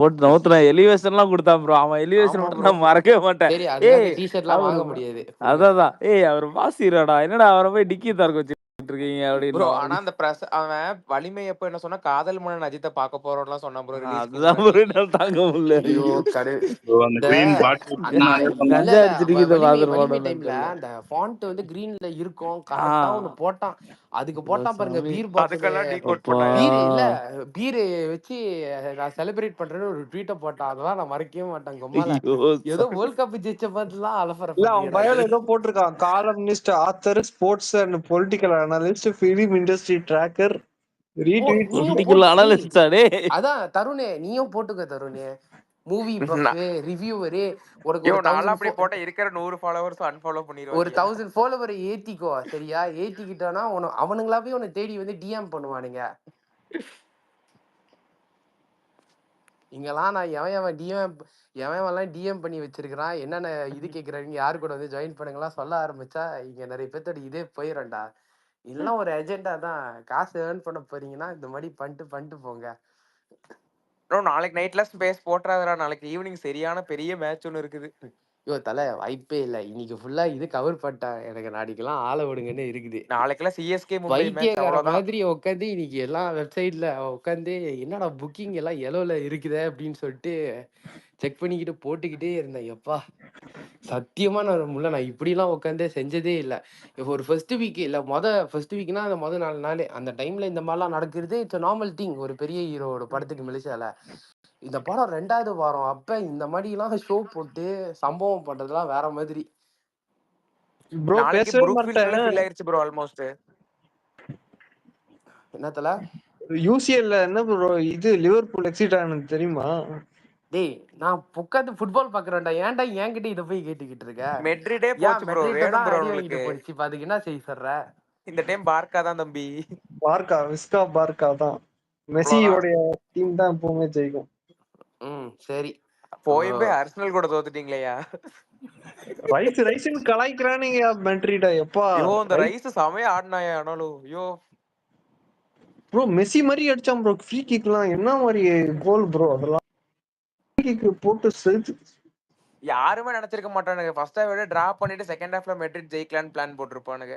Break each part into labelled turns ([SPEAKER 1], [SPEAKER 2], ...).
[SPEAKER 1] போட்டு நவுத்துறான். எலிவேஷன்லாம் குடுத்தான் ப்ரோ. அவன் எலிவேஷன்
[SPEAKER 2] ஆமா
[SPEAKER 1] மட்டும்
[SPEAKER 2] ப்ரோ.
[SPEAKER 1] நான் மறக்கவே மாட்டேன்.
[SPEAKER 2] சரி அதுக்காக
[SPEAKER 1] ஏய்
[SPEAKER 2] டிஷர்ட்லாம்
[SPEAKER 1] அவரு
[SPEAKER 2] வாங்க முடியாது.
[SPEAKER 1] அதான். ஏய் அவரு மாஸ் ஹீரோடா. என்னடா அவர போய் டிக்கி தொறக்க வச்சுட்டு இருக்கீங்க
[SPEAKER 3] ப்ரோ
[SPEAKER 1] அப்படின்னா.
[SPEAKER 3] ஆனா அந்த அவன் வலிமை எப்ப என்ன சொன்னா காதல் மன்னன் அஜித்தை பார்க்க போறோம்லாம் சொன்னான் ப்ரோ ரிலீஸ்க்கு
[SPEAKER 1] அதுதான் ப்ரோ
[SPEAKER 3] முன்னாடி.
[SPEAKER 1] என்னால தாங்க முடியல.
[SPEAKER 2] ஐயோ கடை
[SPEAKER 4] ப்ரோ அந்த
[SPEAKER 2] இந்த
[SPEAKER 4] கிரீன் பாட்டில் நானே
[SPEAKER 2] இல்ல
[SPEAKER 4] சொன்னேன்.
[SPEAKER 1] கஞ்சா
[SPEAKER 2] இல்ல
[SPEAKER 1] அடிச்சிட்டு இதை
[SPEAKER 2] வலிமை
[SPEAKER 1] பாத்துருப்பானு
[SPEAKER 2] டைம்ல
[SPEAKER 1] தெரியல.
[SPEAKER 2] அந்த ஃபாண்ட் வந்து கிரீன்ல இருக்கும்.
[SPEAKER 1] ஆ
[SPEAKER 2] கரெக்டா ஒண்ணு போட்டான். அதுக்கு போட்டான் பாருங்க
[SPEAKER 1] சாமி.
[SPEAKER 2] Beer bottle.
[SPEAKER 3] அதுக்கெல்லாம் டீகோட்
[SPEAKER 1] அப்பா
[SPEAKER 3] பண்ணாங்க.
[SPEAKER 2] பீர் இல்ல பீர் வச்சு நான் செலிப்ரேட் பண்றேன்னு ஒரு ட்வீட்டை போட்டான். அதெல்லாம் நான் மறக்கவே மாட்டேன். கொம்மால
[SPEAKER 1] ஐயோ
[SPEAKER 2] ஏதோ வேர்ல்ட் கப் ஜெயிச்ச பார்த்துலாம் அலப்பற
[SPEAKER 5] இல்ல அவன்
[SPEAKER 2] பண்றீங்கடா
[SPEAKER 5] பயோல
[SPEAKER 2] டேய்.
[SPEAKER 5] ஏதோ போட்டிருக்கான். Columnist, author, sports and political analyst, film industry tracker,
[SPEAKER 2] ஓ
[SPEAKER 5] ரீட்வீட்.
[SPEAKER 2] நீயும்
[SPEAKER 1] பொலிட்டிக்கல்
[SPEAKER 2] போட்டு டேய்
[SPEAKER 1] அனலிஸ்டா டே.
[SPEAKER 2] அதான் தருணே நீயும் போட்டுக்க தருணே. மூவி பஃப் ரிவ்யூவரு உனக்கு
[SPEAKER 3] ஐயோ
[SPEAKER 2] ஒரு
[SPEAKER 3] நான்லாம் அப்படி போட்டா இருக்கிற 100 ஃபாலோவர்ஸ் அன்ஃபாலோ
[SPEAKER 2] ஒரு
[SPEAKER 3] பண்ணிடுவாங்க.
[SPEAKER 2] 1000 ஃபாலோவரை ஏத்திக்கோ சரியா. ஏத்திக்கிட்டோன்னா அவனுங்களாவே உன்னை தேடி வந்து டிஎம் பண்ணுவானுங்க. இங்கெல்லாம் நான் எவன்லாம் டிஎம் பண்ணி வச்சிருக்கிறான் என்னென்ன இது கேட்குறாங்க யாரு கூட வந்து ஜாயின் பண்ணுங்கலாம் சொல்ல ஆரம்பிச்சா இங்க நிறைய பேர்த்தோட இதே போயிடும்டா. இதெல்லாம் ஒரு எஜெண்டா தான். காசு ஏர்ன் பண்ண போறீங்கன்னா இந்த மாதிரி பண்ணிட்டு போங்க.
[SPEAKER 3] ப்ரோ நாளைக்கு நைட்ல ஸ்பேஸ் போட்டுறாதடா. நாளைக்கு ஈவினிங் சரியான பெரிய மேட்ச் ஒன்னு இருக்குது.
[SPEAKER 2] ஐயோ தலை வாய்ப்பே இல்லை. இன்னைக்கு ஃபுல்லா இது கவர் பண்ணிட்டேன். எனக்கு நாளைக்கெல்லாம் ஆள விடுங்கன்னு இருக்குது.
[SPEAKER 3] நாளைக்கெல்லாம் சிஎஸ்கே மும்பை மேட்ச்
[SPEAKER 2] வைத்தியக்கார
[SPEAKER 3] அவ்வளவுதான்.
[SPEAKER 2] மாதிரி உட்காந்து இன்னைக்கு எல்லா வெப்சைட்ல உட்காந்து என்னடா புக்கிங் எல்லாம் எலோல இருக்குதே அப்படின்னு சொல்லிட்டு செக் பண்ணிக்கிட்டு போட்டுக்கிட்டே இருந்தேன். எப்பா சத்தியமா நான் இப்படிலாம் உட்காந்து செஞ்சதே இல்லை. இப்போ ஒரு ஃபர்ஸ்ட் வீக் இல்லை ஃபர்ஸ்ட் வீக்னா அந்த 4 நாள் அந்த டைம்ல இந்த மாதிரிலாம் நடக்கிறது இட்ஸ் நார்மல் திங். ஒரு பெரிய ஹீரோட படத்துக்கு மலேசியால இந்த படம் 2வது வாரம் அப்ப இந்த மாதிரிலாம் ஷோ போட்டு சம்பவம் பண்றதுலாம் வேற மாதிரி.
[SPEAKER 5] ப்ரோ
[SPEAKER 3] நாளைக்கு
[SPEAKER 5] பேசவே
[SPEAKER 3] ப்ரூக் ஃபீல்ட்ல
[SPEAKER 5] மாட்டேன்.
[SPEAKER 3] ஃபில் ஆயிருச்சு ப்ரோ ஆல்மோஸ்ட்.
[SPEAKER 2] என்னத்தல
[SPEAKER 5] யூசிஎல்ல என்ன ப்ரோ இது லிவர்பூல் எக்ஸிட் ஆனது தெரியுமா?
[SPEAKER 2] டேய் நான் உட்காந்து ஃபுட்பால் பாக்குறேன்டா. ஏன்டா என்கிட்ட இதை போய் கேட்டுக்கிட்டு இருக்க?
[SPEAKER 3] மெட்ரிடே
[SPEAKER 2] ஏன்
[SPEAKER 3] போச்சு ப்ரோ.
[SPEAKER 2] மெட்ரிட்ட
[SPEAKER 3] வேணும்
[SPEAKER 2] தான்
[SPEAKER 3] ப்ரோ
[SPEAKER 2] அடி
[SPEAKER 3] உங்களுக்கு.
[SPEAKER 2] வாங்கிட்டு போயிடுச்சு. இப்ப அதுக்கு என்ன செய்ய சொல்ற?
[SPEAKER 3] இந்த டைம் பார்க்கா தான் தம்பி.
[SPEAKER 5] விஸ்கா பார்க்கா தான். மெஸ்ஸியோடைய டீம் தான் எப்பவுமே ஜெயிக்கும்.
[SPEAKER 2] சரி
[SPEAKER 3] போய் அர்சனல் கூட தோத்துட்டீங்களேயா.
[SPEAKER 5] ரைஸ்னு கலாய்க்கிறானுங்க மெட்ரிட. எப்பா
[SPEAKER 3] ஐயோ அந்த ரைஸ் செமையா ஆடினாயா. ஆனாலும் ஐயோ
[SPEAKER 5] ப்ரோ மெஸ்ஸி மாதிரி அடிச்சான் ப்ரோ. ஃப்ரீ கிக்லாம் என்ன மாதிரி கோல் ப்ரோ. அதெல்லாம் ஃப்ரீ கிக் போட்டு செஞ்சு
[SPEAKER 3] யாருமே நினைச்சிருக்க மாட்டானுங்க. ஃபர்ஸ்ட் ஹாஃப் விட டிராப் பண்ணிட்டு செகண்ட் ஹாஃப்ல மெட்ரிட் ஜெயிக்கலான்னு பிளான் போட்டிருப்பானுங்க.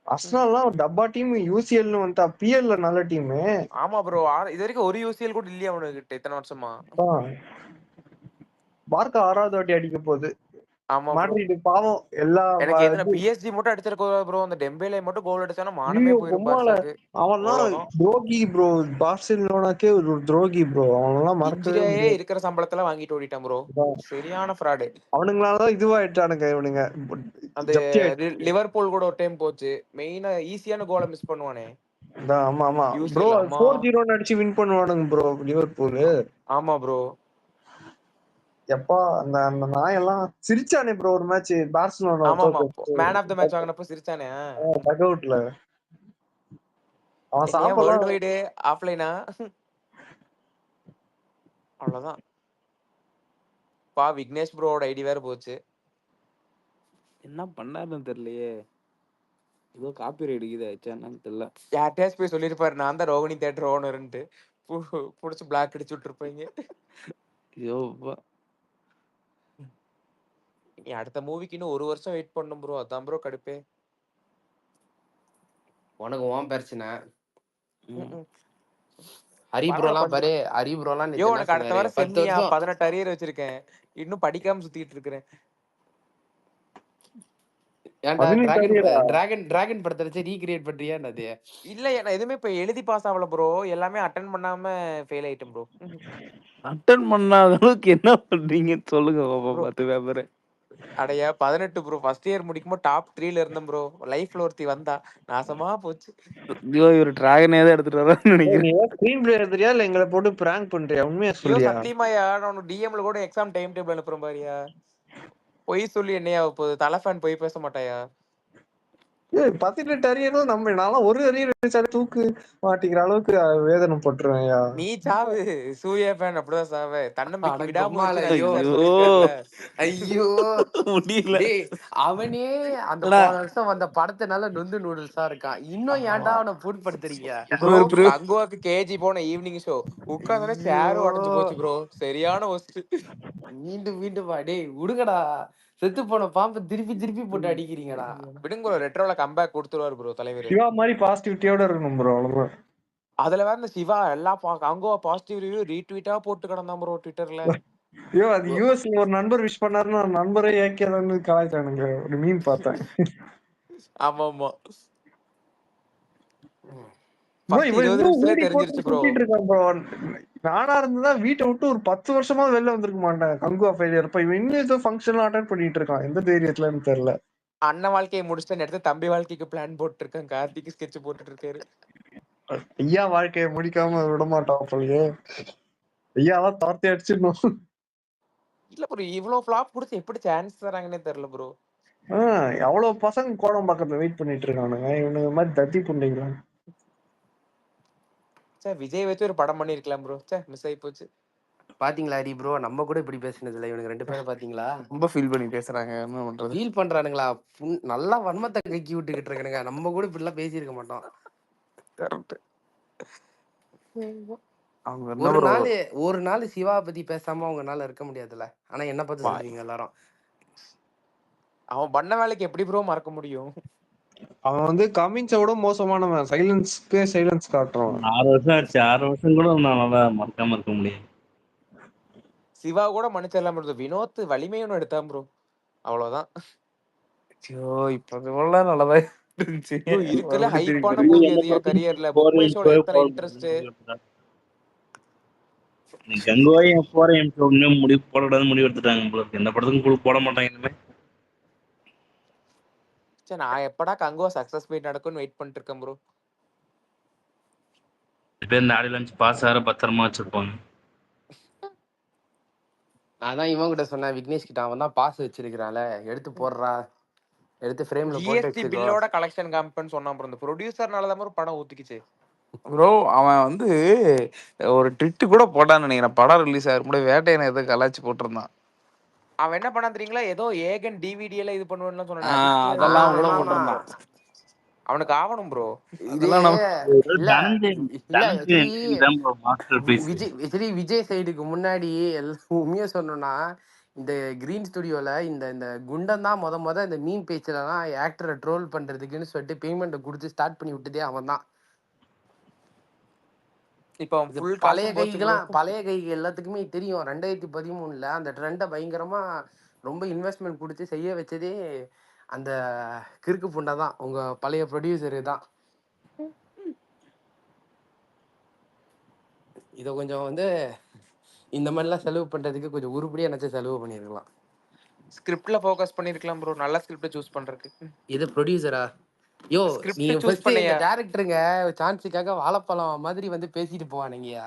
[SPEAKER 5] அர்சனல்லாம் டப்பா டீம். யூசிஎல்னு வந்தா பிஎல்ல நல்ல டீம்.
[SPEAKER 3] ஆமா ப்ரோ. இது வரைக்கும் ஒரு யூசிஎல் கூட இல்லையா அவனுக்கிட்ட இத்தனை வருஷமா.
[SPEAKER 5] பார்க்கா 6வது வாட்டி அடிக்க போகுது.
[SPEAKER 3] ஆமா ப்ரோ.
[SPEAKER 5] மேட்ரிட் பாவம் எல்லா
[SPEAKER 3] எனக்கு எதுனா பிஎஸ்ஜி மட்டும் அடிச்சிருக்கோ ப்ரோ. அந்த டெம்பேலே மட்டும் கோல் அடிச்சானா மானமே போயிரும் பார்சாக்கு.
[SPEAKER 5] அவன்லாம் துரோகி ப்ரோ. பார்சிலோனாக்கே ஒரு துரோகி ப்ரோ. அவனெல்லாம் மறக்கவே
[SPEAKER 3] முடியாது. இருக்கிற சம்பளத்துல வாங்கிட்டு ஓடிட்டான் ப்ரோ. சரியான ஃப்ராட்.
[SPEAKER 5] அவனுங்களாலதான் இதுவாயிட்டானுங்க இவனுங்க.
[SPEAKER 3] அந்த லிவர்பூல் கூட ஒரு டைம் போச்சு. மெயினா ஈஸியான கோலை மிஸ் பண்ணுவானே.
[SPEAKER 5] ஆமா ஆமா ப்ரோ. 4-0 அடிச்சு வின் பண்ணுவானுங்க ப்ரோ லிவர்பூல்.
[SPEAKER 3] ஆமா ப்ரோ.
[SPEAKER 5] எப்பா அந்த அந்த நாயெல்லாம் சிரிச்சானே ப்ரோ ஒரு match Barcelona.
[SPEAKER 3] Man of the match வாங்குனப்ப சிரிச்சானே
[SPEAKER 5] டக் அவுட்ல. அவன் சாப்பிடலாம்.
[SPEAKER 3] வேர்ல்ட் வைடு ஆஃப்லைனா அவ்வளவுதான். விக்னேஷ் ப்ரோட ஐடி வேற போச்சு.
[SPEAKER 1] என்ன பண்ணாருன்னு தெரியலையே. ஏதோ காப்பிரைட் என்னன்னு தெரியல.
[SPEAKER 3] யார்கிட்டயாச்சும் போய் சொல்லிருப்பாரு நான் தான் ரோகிணி தியேட்டர் ஓனர்ன்ட்டு. புடிச்சு பிளாக் அடிச்சு விட்டுருப்பாங்க. அடுத்த மூவிக்கு இன்னும் 1 வருஷம் வெயிட் பண்ணும் ப்ரோ. அதான் ப்ரோ கடுப்பே.
[SPEAKER 2] உனக்கு ஓன் பிரச்சனை. ஹரிப்ரோலாம் பாரு. ஹரிப்ரோலாம்
[SPEAKER 3] உனக்கு அடுத்த வாரம் செம்மியா 18 அரியர் வச்சிருக்கேன். இன்னும் படிக்காம சுத்திட்டு இருக்கிறேன்.
[SPEAKER 2] டிராகன் படத்தை வச்சு ரீக்ரியேட் பண்றியா என்னது?
[SPEAKER 3] இல்ல நான் எதுவுமே இப்ப எழுதி பாஸ் ஆகல ப்ரோ. எல்லாமே அட்டெண்ட் பண்ணாம ஃபெயில் ஆயிட்டேன் ப்ரோ.
[SPEAKER 1] அட்டெண்ட் பண்ணாத அளவுக்கு என்ன பண்றீங்க சொல்லுங்க பாப்பா. 10 பேப்பர்
[SPEAKER 3] அடையா 18 ப்ரோ. ஃபர்ஸ்ட் இயர் முடிக்கும்போது டாப் 3ல இருந்தேன் ப்ரோ. லைஃப்ல ஒருத்தி வந்தா நாசமா போச்சு.
[SPEAKER 1] ஐயோ இவர் டிராகனே தான் எடுத்துட்டு வரான்னு நினைக்கிறேன்.
[SPEAKER 5] ஸ்கிரீன் பிளே எழுதுறியா இல்ல எங்களை போட்டு பிராங்க் பண்றியா? உண்மையா சொல்லியா?
[SPEAKER 3] சத்தியமாயா நான் டிஎம்ல கூட எக்ஸாம் டைம் டேபிள் அனுப்புறேன் பாரியா. பொய் சொல்லி என்னையா போகுது? தலை ஃபேன் பொய் பேச மாட்டாயா?
[SPEAKER 5] 18 அரியரும் நம்ம நான்லாம் ஒரு அரியர் வச்சாலே தூக்கு மாட்டிக்கிற அளவுக்கு வேதனை பட்டுருவேன்யா.
[SPEAKER 3] நீ சாவு சூர்யா ஃபேன் அப்படிதான் சாவ. தன்னம்பிக்கை
[SPEAKER 2] அட
[SPEAKER 3] விடாமுயற்சி
[SPEAKER 2] கொம்மால,
[SPEAKER 3] ரஜினி
[SPEAKER 2] ஐயோ
[SPEAKER 3] சார்
[SPEAKER 1] ஐயோ
[SPEAKER 3] சொல்லியிருக்காருல்ல.
[SPEAKER 2] ஐயோ
[SPEAKER 1] முடியல.
[SPEAKER 2] டேய், அவனே அந்த
[SPEAKER 1] இல்லடா,
[SPEAKER 2] போன வருஷம் வந்த படத்தினால நொந்து நூடுல்ஸா இருக்கான். இன்னும் ஏன்டா அவனை புண்படுத்துறீங்க?
[SPEAKER 3] ப்ரோ
[SPEAKER 1] ப்ரோ
[SPEAKER 3] கங்குவாக்கு கேஜி போன ஈவினிங் ஷோ உட்கார்ந்தோட
[SPEAKER 2] ஐயோ
[SPEAKER 3] சேரும் உடஞ்சு போச்சு ப்ரோ. சரியான ஒஸ்ட்.
[SPEAKER 2] மீண்டும் மீண்டும் வா டேய், விடுங்கடா. செத்து போன பாம்பை திருப்பி திருப்பி போட்டு அடிக்கிறீங்கடா.
[SPEAKER 3] விடுங்க ப்ரோ, ரெட்ரோல கம்பேக் கொடுத்துருவாரு ப்ரோ தலைவர்.
[SPEAKER 5] சிவா மாதிரி பாசிட்டிவிட்டியோட இருக்கணும் ப்ரோ, அவ்வளவுதான்.
[SPEAKER 3] அதுல வேற இந்த சிவா எல்லா கங்குவா பாசிட்டிவ் ரிவ்யூ ரீட்வீட்டா போட்டு கிடந்தான் ப்ரோ ட்விட்டர்ல.
[SPEAKER 5] ஐயோ, அது யூஎஸ்ல ஒரு நண்பர் விஷ் பண்ணாருன்னு ஒரு நண்பரே ஏக்கியதான்னு கலாய்ச்சானுங்க. ஒரு மீன் பார்த்தேன்.
[SPEAKER 3] ஆமா ஆமா.
[SPEAKER 5] ப்ரோ
[SPEAKER 3] ஃபர்ஸ்ட்
[SPEAKER 5] இவன்
[SPEAKER 3] 20
[SPEAKER 5] இன்னும்
[SPEAKER 3] நிமிஷத்துலயே
[SPEAKER 5] ஊடி போட்டு
[SPEAKER 3] தெரிஞ்சிருச்சு ப்ரோ.
[SPEAKER 5] சுத்திட்டு இருக்கான் ப்ரோ. நானா இருந்ததா வீட்டை விட்டு ஒரு 10 வருஷமா வெளில வந்திருக்க மாட்டேன். கங்குவா ஃபெயிலியர். இப்ப இவன் இன்னும் ஏதோ ஃபங்க்ஷன்லாம் அட்டன் பண்ணிட்டு இருக்கான். எந்த தைரியத்துலன்னு தெரியல.
[SPEAKER 3] அண்ணன் வாழ்க்கையை முடிச்சுட்டு எடுத்து தம்பி வாழ்க்கைக்கு பிளான் போட்டு இருக்கேன். கார்த்திக் ஸ்கெட்ச் போட்டுட்டு இருக்காரு.
[SPEAKER 5] ஐயா வாழ்க்கையை முடிக்காம விட மாட்டான் போலயே. ஐயாவா தார்த்தி அடிச்சிடணும்.
[SPEAKER 3] இல்ல ப்ரோ, இவ்வளவு ஃபிளாப் கொடுத்து எப்படி சான்ஸ் தராங்கன்னே தெரியல ப்ரோ.
[SPEAKER 5] அவ்வளவு பசங்க கோடம் பக்கத்துல வெயிட் பண்ணிட்டு இருக்கானுங்க. இவனுங்க மாதிரி தத்தி புண்டைங்களா.
[SPEAKER 3] சார் விஜய் வச்சு ஒரு படம் பண்ணிருக்கலாம் ப்ரோ. சார் மிஸ் ஆகி போச்சு.
[SPEAKER 2] பாத்தீங்களா ஹரி ப்ரோ, நம்ம கூட இப்படி பேசுனது இல்லை. இவனுக்கு 2 பேரும் பாத்தீங்களா
[SPEAKER 1] ரொம்ப ஃபீல் பண்ணி பேசுறாங்க. என்ன பண்றது?
[SPEAKER 2] ஃபீல் பண்றானுங்களா? நல்லா வன்மத்தை கக்கி விட்டுக்கிட்டு இருக்கானுங்க. நம்ம கூட இப்படிலாம் பேசியிருக்க மாட்டோம்.
[SPEAKER 1] கரெக்ட். அவங்க என்ன
[SPEAKER 2] ஒரு
[SPEAKER 1] ப்ரோ
[SPEAKER 2] நாள் ஒரு நாள் சிவா பத்தி பேசாம அவங்கனால இருக்க முடியாதுல்ல. ஆனா என்ன பார்த்து சொல்றீங்க எல்லாரும்?
[SPEAKER 3] அவன் பண்ண வேலைக்கு எப்படி ப்ரோ மறக்க முடியும்?
[SPEAKER 5] அவன் வந்து கமிங்ஸை விட மோசமானவன். சைலன்ஸ் காட்டுறான்.
[SPEAKER 4] 6 வருஷம் ஆச்சு. 6 வருஷம் கூட நான் மறக்காம இருக்க முடியும்.
[SPEAKER 3] சிவா கூட மன்னிச்சிடலாம் ப்ரோ. வினோத் வலிமையும் எடுத்தான் ப்ரோ, அவ்வளவுதான்.
[SPEAKER 1] ஐயோ, இப்ப இவ்வளவு நல்லதா இருந்துச்சு.
[SPEAKER 3] ப்ரோ இருக்குல்ல
[SPEAKER 1] மறுபடியும் திருப்பி
[SPEAKER 3] ஹைப்பான
[SPEAKER 1] இருக்கு.
[SPEAKER 3] மூவி
[SPEAKER 4] என்ன
[SPEAKER 3] அது என்
[SPEAKER 4] பொறுத்தவரைக்கும்
[SPEAKER 3] கரியர்ல.
[SPEAKER 4] 4
[SPEAKER 3] புக் மை ஷோல
[SPEAKER 4] MCO
[SPEAKER 3] எத்தனை இன்ட்ரெஸ்ட்.
[SPEAKER 4] கங்குவாய் 4 MCO முடிவு போடக்கூடாதுன்னு முடிவு எடுத்துட்டாங்க போல இருக்கு. எந்த படத்துக்கும் போட மாட்டாங்க இனிமே.
[SPEAKER 3] சரி, நான் எப்படா கங்குவா சக்சஸ் மீட் நடக்கும்னு வெயிட் பண்ணிட்டு இருக்கேன் ப்ரோ.
[SPEAKER 4] இப்போ இந்த ஆடி லஞ்ச் பாஸ் ஆகிற பத்திரமா வச்சிருப்பாங்க.
[SPEAKER 2] அதான் இவன் கிட்ட சொன்னேன், விக்னேஷ் கிட்ட. அவன் தான் பாஸ் வச்சிருக்கிறான்ல, எடுத்து போடுறா, எடுத்து ஃப்ரேம்ல போட்டு
[SPEAKER 3] ஜிஎஸ்டி
[SPEAKER 2] வச்சுக்கோ.
[SPEAKER 3] பில்லோட கலெக்ஷன் காமிப்பேன்னு சொன்னான் ப்ரோ. இந்த ப்ரொடியூசர்னால தான் ஒரு படம் ஊத்திக்கிச்சு.
[SPEAKER 1] ப்ரோ அவன் வந்து ஒரு ட்விட் கூட போட்டான்னு நினைக்கிறேன். படம் ரிலீஸ் ஆகிற கூட வேட்டையனை எதோ கலாச்சி போட்டிருந்தான்.
[SPEAKER 3] அவன் என்ன பண்ணான் தெரியுங்களா? ஏதோ ஏகன் டிவிடி எல்லாம் இது பண்ணுவேன்னு சொன்னான்.
[SPEAKER 1] அதெல்லாம் கூட
[SPEAKER 2] ஆமா ஆமா.
[SPEAKER 1] போட்டிருந்தான்.
[SPEAKER 3] அவனுக்கு ஆவணும் ப்ரோ.
[SPEAKER 2] இதே
[SPEAKER 1] அதெல்லாம் நம்ம
[SPEAKER 2] இல்ல
[SPEAKER 4] தனஞ்சய்
[SPEAKER 2] இல்ல சரி,
[SPEAKER 4] தான் மாஸ்டர் பீஸ்.
[SPEAKER 2] விஜய் சைடுக்கு முன்னாடி எல்லாம் உண்மையா சொன்னோம்னா, இந்த கிரீன் ஸ்டுடியோல இந்த இந்த குண்டன் தான் முத இந்த மீன் பேச்சுலலாம் ஆக்டரை ட்ரோல் பண்றதுக்குன்னு சொல்லிட்டு பேமெண்ட்டை கொடுத்து ஸ்டார்ட் பண்ணி விட்டதே அவன் தான்.
[SPEAKER 3] இப்போ அவன்
[SPEAKER 2] இது
[SPEAKER 3] ஃபுல்
[SPEAKER 2] பழைய
[SPEAKER 3] காசும் போச்சு ப்ரோ.
[SPEAKER 2] பழைய கைக்கு எல்லாத்துக்குமே தெரியும். 2013ல அந்த ட்ரெண்டை பயங்கரமா ரொம்ப இன்வெஸ்ட்மெண்ட் கொடுத்து செய்ய வச்சதே அந்த கிறுக்கு புண்டை தான், உங்க பழைய ப்ரொடியூசரு தான். இதை கொஞ்சம் வந்து இந்த மாதிரிலாம் செலவு பண்றதுக்கு கொஞ்சம் உருப்படியா நினைச்சு செலவு பண்ணிருக்கலாம்.
[SPEAKER 3] ஸ்கிரிப்ட்ல ஃபோக்கஸ் பண்ணிருக்கலாம் ப்ரோ. நல்ல ஸ்கிரிப்ட் சூஸ் பண்றதுக்கு.
[SPEAKER 2] இது ப்ரொடியூசரா? யோ, நீங்க
[SPEAKER 3] ஸ்கிரிப்ட் சூஸ்
[SPEAKER 2] ஃபர்ஸ்ட் இந்த
[SPEAKER 3] பண்ணியா?
[SPEAKER 2] டேரக்டருங்க சான்ஸுக்காக வாழைப்பழம் மாதிரி வந்து பேசிட்டு போவானுங்கயா.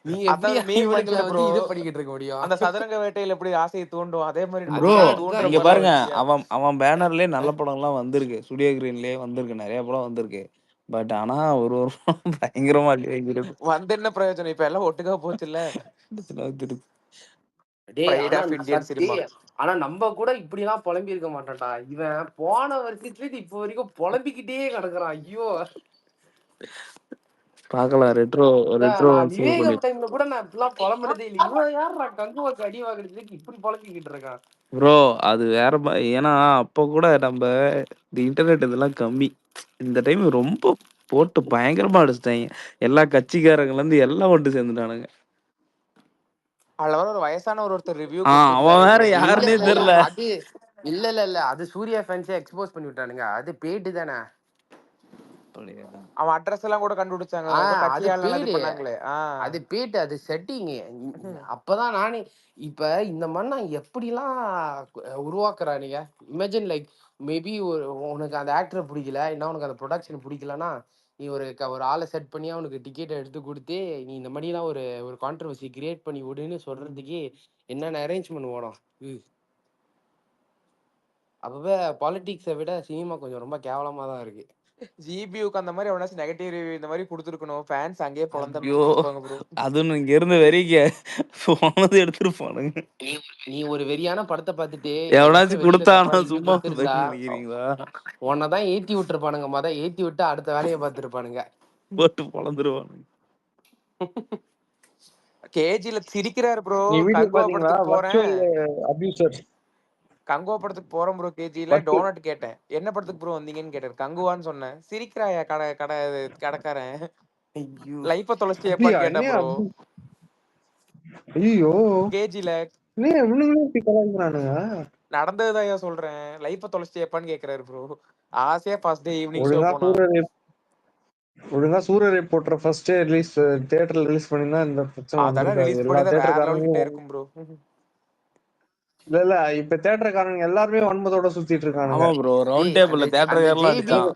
[SPEAKER 2] நீங்க எப்படி
[SPEAKER 3] அதாவது மீம்
[SPEAKER 2] இவனுங்களை
[SPEAKER 3] வந்துச்சுல
[SPEAKER 2] வந்து
[SPEAKER 3] ப்ரோ,
[SPEAKER 2] இது பண்ணிக்கிட்டு இருக்க முடியும்?
[SPEAKER 3] அந்த சதுரங்க வேட்டையில எப்படி ஆசையை தூண்டும் அதே மாதிரி இந்த
[SPEAKER 1] ப்ரோ
[SPEAKER 3] படத்துல
[SPEAKER 2] அதுதான்
[SPEAKER 3] தூண்டுற
[SPEAKER 1] இங்க
[SPEAKER 2] அதுதான்
[SPEAKER 3] மாதிரி
[SPEAKER 1] பாருங்க,
[SPEAKER 3] வந்துச்சு.
[SPEAKER 1] அவன் பேனர்லயே நல்ல படம்லாம் வந்திருக்கு. ஸ்டுடியோ கிரீன்லயே வந்திருக்கு, நிறைய படம் வந்திருக்கு. பட் ஆனா ஒரு ஒரு படம் பயங்கரமா அடிக்கிறது.
[SPEAKER 3] வந்து என்ன பிரயோஜனம்? இப்ப எல்லாம் ஒட்டுக்கா போச்சுல்ல.
[SPEAKER 2] டேய்,
[SPEAKER 3] பிரைட் ஆஃப் இந்தியன் சினிமா.
[SPEAKER 2] ஆனா நம்ம கூட இப்படி எல்லாம் புலம்பி இருக்க மாட்டோம்டா. இவன் போன வருஷத்துல இருந்து இப்போ வரைக்கும் புலம்பிக்கிட்டே கிடக்குறான். ஐயோ,
[SPEAKER 1] பாக்கலாம். ரெட்ரோ
[SPEAKER 2] நான்
[SPEAKER 1] சேவ் பண்ணி.
[SPEAKER 2] விவேகம் டைம்ல கூட நான் இப்படிலாம் புலம்புறதே இல்லை. இவன் யாரா கங்குவாக்கு அடி வாங்குறதுக்கு இப்படி புலம்பிக்கிட்டு இருக்கான்?
[SPEAKER 1] ப்ரோ அது வேற ஏன்னா அப்ப கூட நம்ம இந்த இன்டர்நெட் இதெல்லாம் கம்மி. இந்த டைம் ரொம்ப போட்டு பயங்கரமா அடிச்சிட்டாங்க. எல்லா கட்சிக்காரங்கள்ல இருந்து எல்லாம் ஒன்று சேர்ந்துட்டானுங்க.
[SPEAKER 3] அதுல வர ஒரு வயசான ஒருத்தர் ரிவ்யூ
[SPEAKER 1] அவன்
[SPEAKER 3] கொடுத்திருந்தாரு
[SPEAKER 1] வேற
[SPEAKER 3] ப்ரோ.
[SPEAKER 2] இல்ல
[SPEAKER 1] யாருன்னே
[SPEAKER 2] இல்ல
[SPEAKER 1] தெரியல.
[SPEAKER 2] அது இல்ல அது சூர்யா ஃபேன்ஸே எக்ஸ்போஸ் பண்ணி விட்டானுங்க. அது பேட்டு தானே.
[SPEAKER 3] அவன் அட்ரஸ் எல்லாம் கூட கண்டுபிடிச்சாங்க. ஏதோ
[SPEAKER 2] அது
[SPEAKER 3] கட்சியால இது
[SPEAKER 2] பேடு,
[SPEAKER 3] பண்ணாங்களே.
[SPEAKER 2] அது பேட்டு, அது செட்டிங். அப்பதான் நானே இப்ப இந்த மண்ணை எப்படிலாம் உருவாக்குறானுங்க. இமேஜின் லைக் மேபி உனக்கு அந்த ஆக்டரை பிடிக்கல, என்ன உனக்கு அந்த ப்ரொடக்ஷன் பிடிக்கலன்னா, நீ ஒரு ஆளை செட் பண்ணி அவனுக்கு டிக்கெட்டை எடுத்து கொடுத்து நீ இந்த மாதிரிலாம் ஒரு ஒரு கான்ட்ரவர்சி கிரியேட் பண்ணி விடுன்னு சொல்றதுக்கு என்னென்ன அரேஞ்ச்மெண்ட் ஓடும். அப்பவே பாலிடிக்ஸை விட சினிமா கொஞ்சம் ரொம்ப கேவலமா தான் இருக்கு.
[SPEAKER 3] ஜிபியூக்கு அந்த மாதிரி எவனாச்சும் நெகட்டிவ் ரிவ்யூ இந்த மாதிரி கொடுத்துருக்கணும். ஃபேன்ஸ் அங்கேயே
[SPEAKER 1] ஐயோ
[SPEAKER 3] பொழந்திருப்பாங்க ப்ரோ.
[SPEAKER 1] அதுன்னு இங்க இருந்து வெறிக்க போனது எடுத்துட்டு போனுங்க.
[SPEAKER 2] நீ ஒரு வெறியான படத்தை பார்த்துட்டு எவனாச்சும்
[SPEAKER 1] எவனாச்சும்
[SPEAKER 2] வெளியில தப்பா
[SPEAKER 1] கொடுத்தானா
[SPEAKER 2] ரிவ்யூ
[SPEAKER 1] சும்மா
[SPEAKER 2] கொடுத்துருந்தா
[SPEAKER 1] நினைக்கிறீங்களா?
[SPEAKER 2] உன்னதான் ஏத்தி விட்டுருப்பானுங்க. ஏத்தி விட்டு அடுத்த வேலையை பார்த்துருப்பானுங்க.
[SPEAKER 1] போட்டு பொழந்துருவானுங்க.
[SPEAKER 3] கேஜில சிரிக்கிறாரு ப்ரோ.
[SPEAKER 5] நீ வீடியோ
[SPEAKER 3] கங்குவா
[SPEAKER 5] பாத்தீங்களா?
[SPEAKER 3] படத்துக்கு போறேன்,
[SPEAKER 5] வர்ச்சுவல் அபியூசர்
[SPEAKER 3] கங்குவா படத்துக்கு போறேன் ப்ரோ. கேஜில டோனட் கேட்டேன், என்ன படத்துக்கு ப்ரோ வந்தீங்கன்னு கேட்டாரு. கங்குவான்னு சொன்னேன். சிரிக்கிறாயா கடை கடை கடைக்காரன்.
[SPEAKER 2] ஐயோ
[SPEAKER 3] லைஃப தொலைச்சிட்டு
[SPEAKER 5] அப்படியா?
[SPEAKER 3] எப்பான்னு கேட்டேன் ப்ரோ.
[SPEAKER 5] ஐயோ,
[SPEAKER 3] கேஜில
[SPEAKER 5] என்ன இவனுங்களும் இப்படி கலாய்க்கிறானுங்க?
[SPEAKER 3] நடந்ததுதான் சொல்றேன். லைஃப தொலைச்சிட்டு எப்பான்னு கேக்குறாரு ப்ரோ. ஆசையா ஃபர்ஸ்ட் டே ஈவினிங் ஷோ
[SPEAKER 5] ஒழுங்கா
[SPEAKER 3] போனா.
[SPEAKER 5] சூரரை போட்டுற ஃபர்ஸ்ட் ரிலீஸ் தியேட்டர்ல ரிலீஸ் பண்ணினா இந்த பிரச்சனை
[SPEAKER 3] அதெல்லாம்
[SPEAKER 5] வந்திருக்காது.
[SPEAKER 3] ரிலீஸ்
[SPEAKER 5] எல்லா
[SPEAKER 3] பண்ணி வேற லெவல் கிட்ட
[SPEAKER 5] தியேட்டர்காரங்களும்
[SPEAKER 3] இருக்கும் ப்ரோ.
[SPEAKER 5] இல்ல இப்ப தியேட்டர்காரங்க எல்லாருமே வன்மத்தோட சுத்திட்டு இருக்கானுங்க.
[SPEAKER 1] ஆமா ப்ரோ, ரவுண்ட்
[SPEAKER 2] டேய்
[SPEAKER 1] டேபிள்ல தேட்டர்காரெல்லாம்
[SPEAKER 2] ஜேபி
[SPEAKER 1] அடிச்சான்.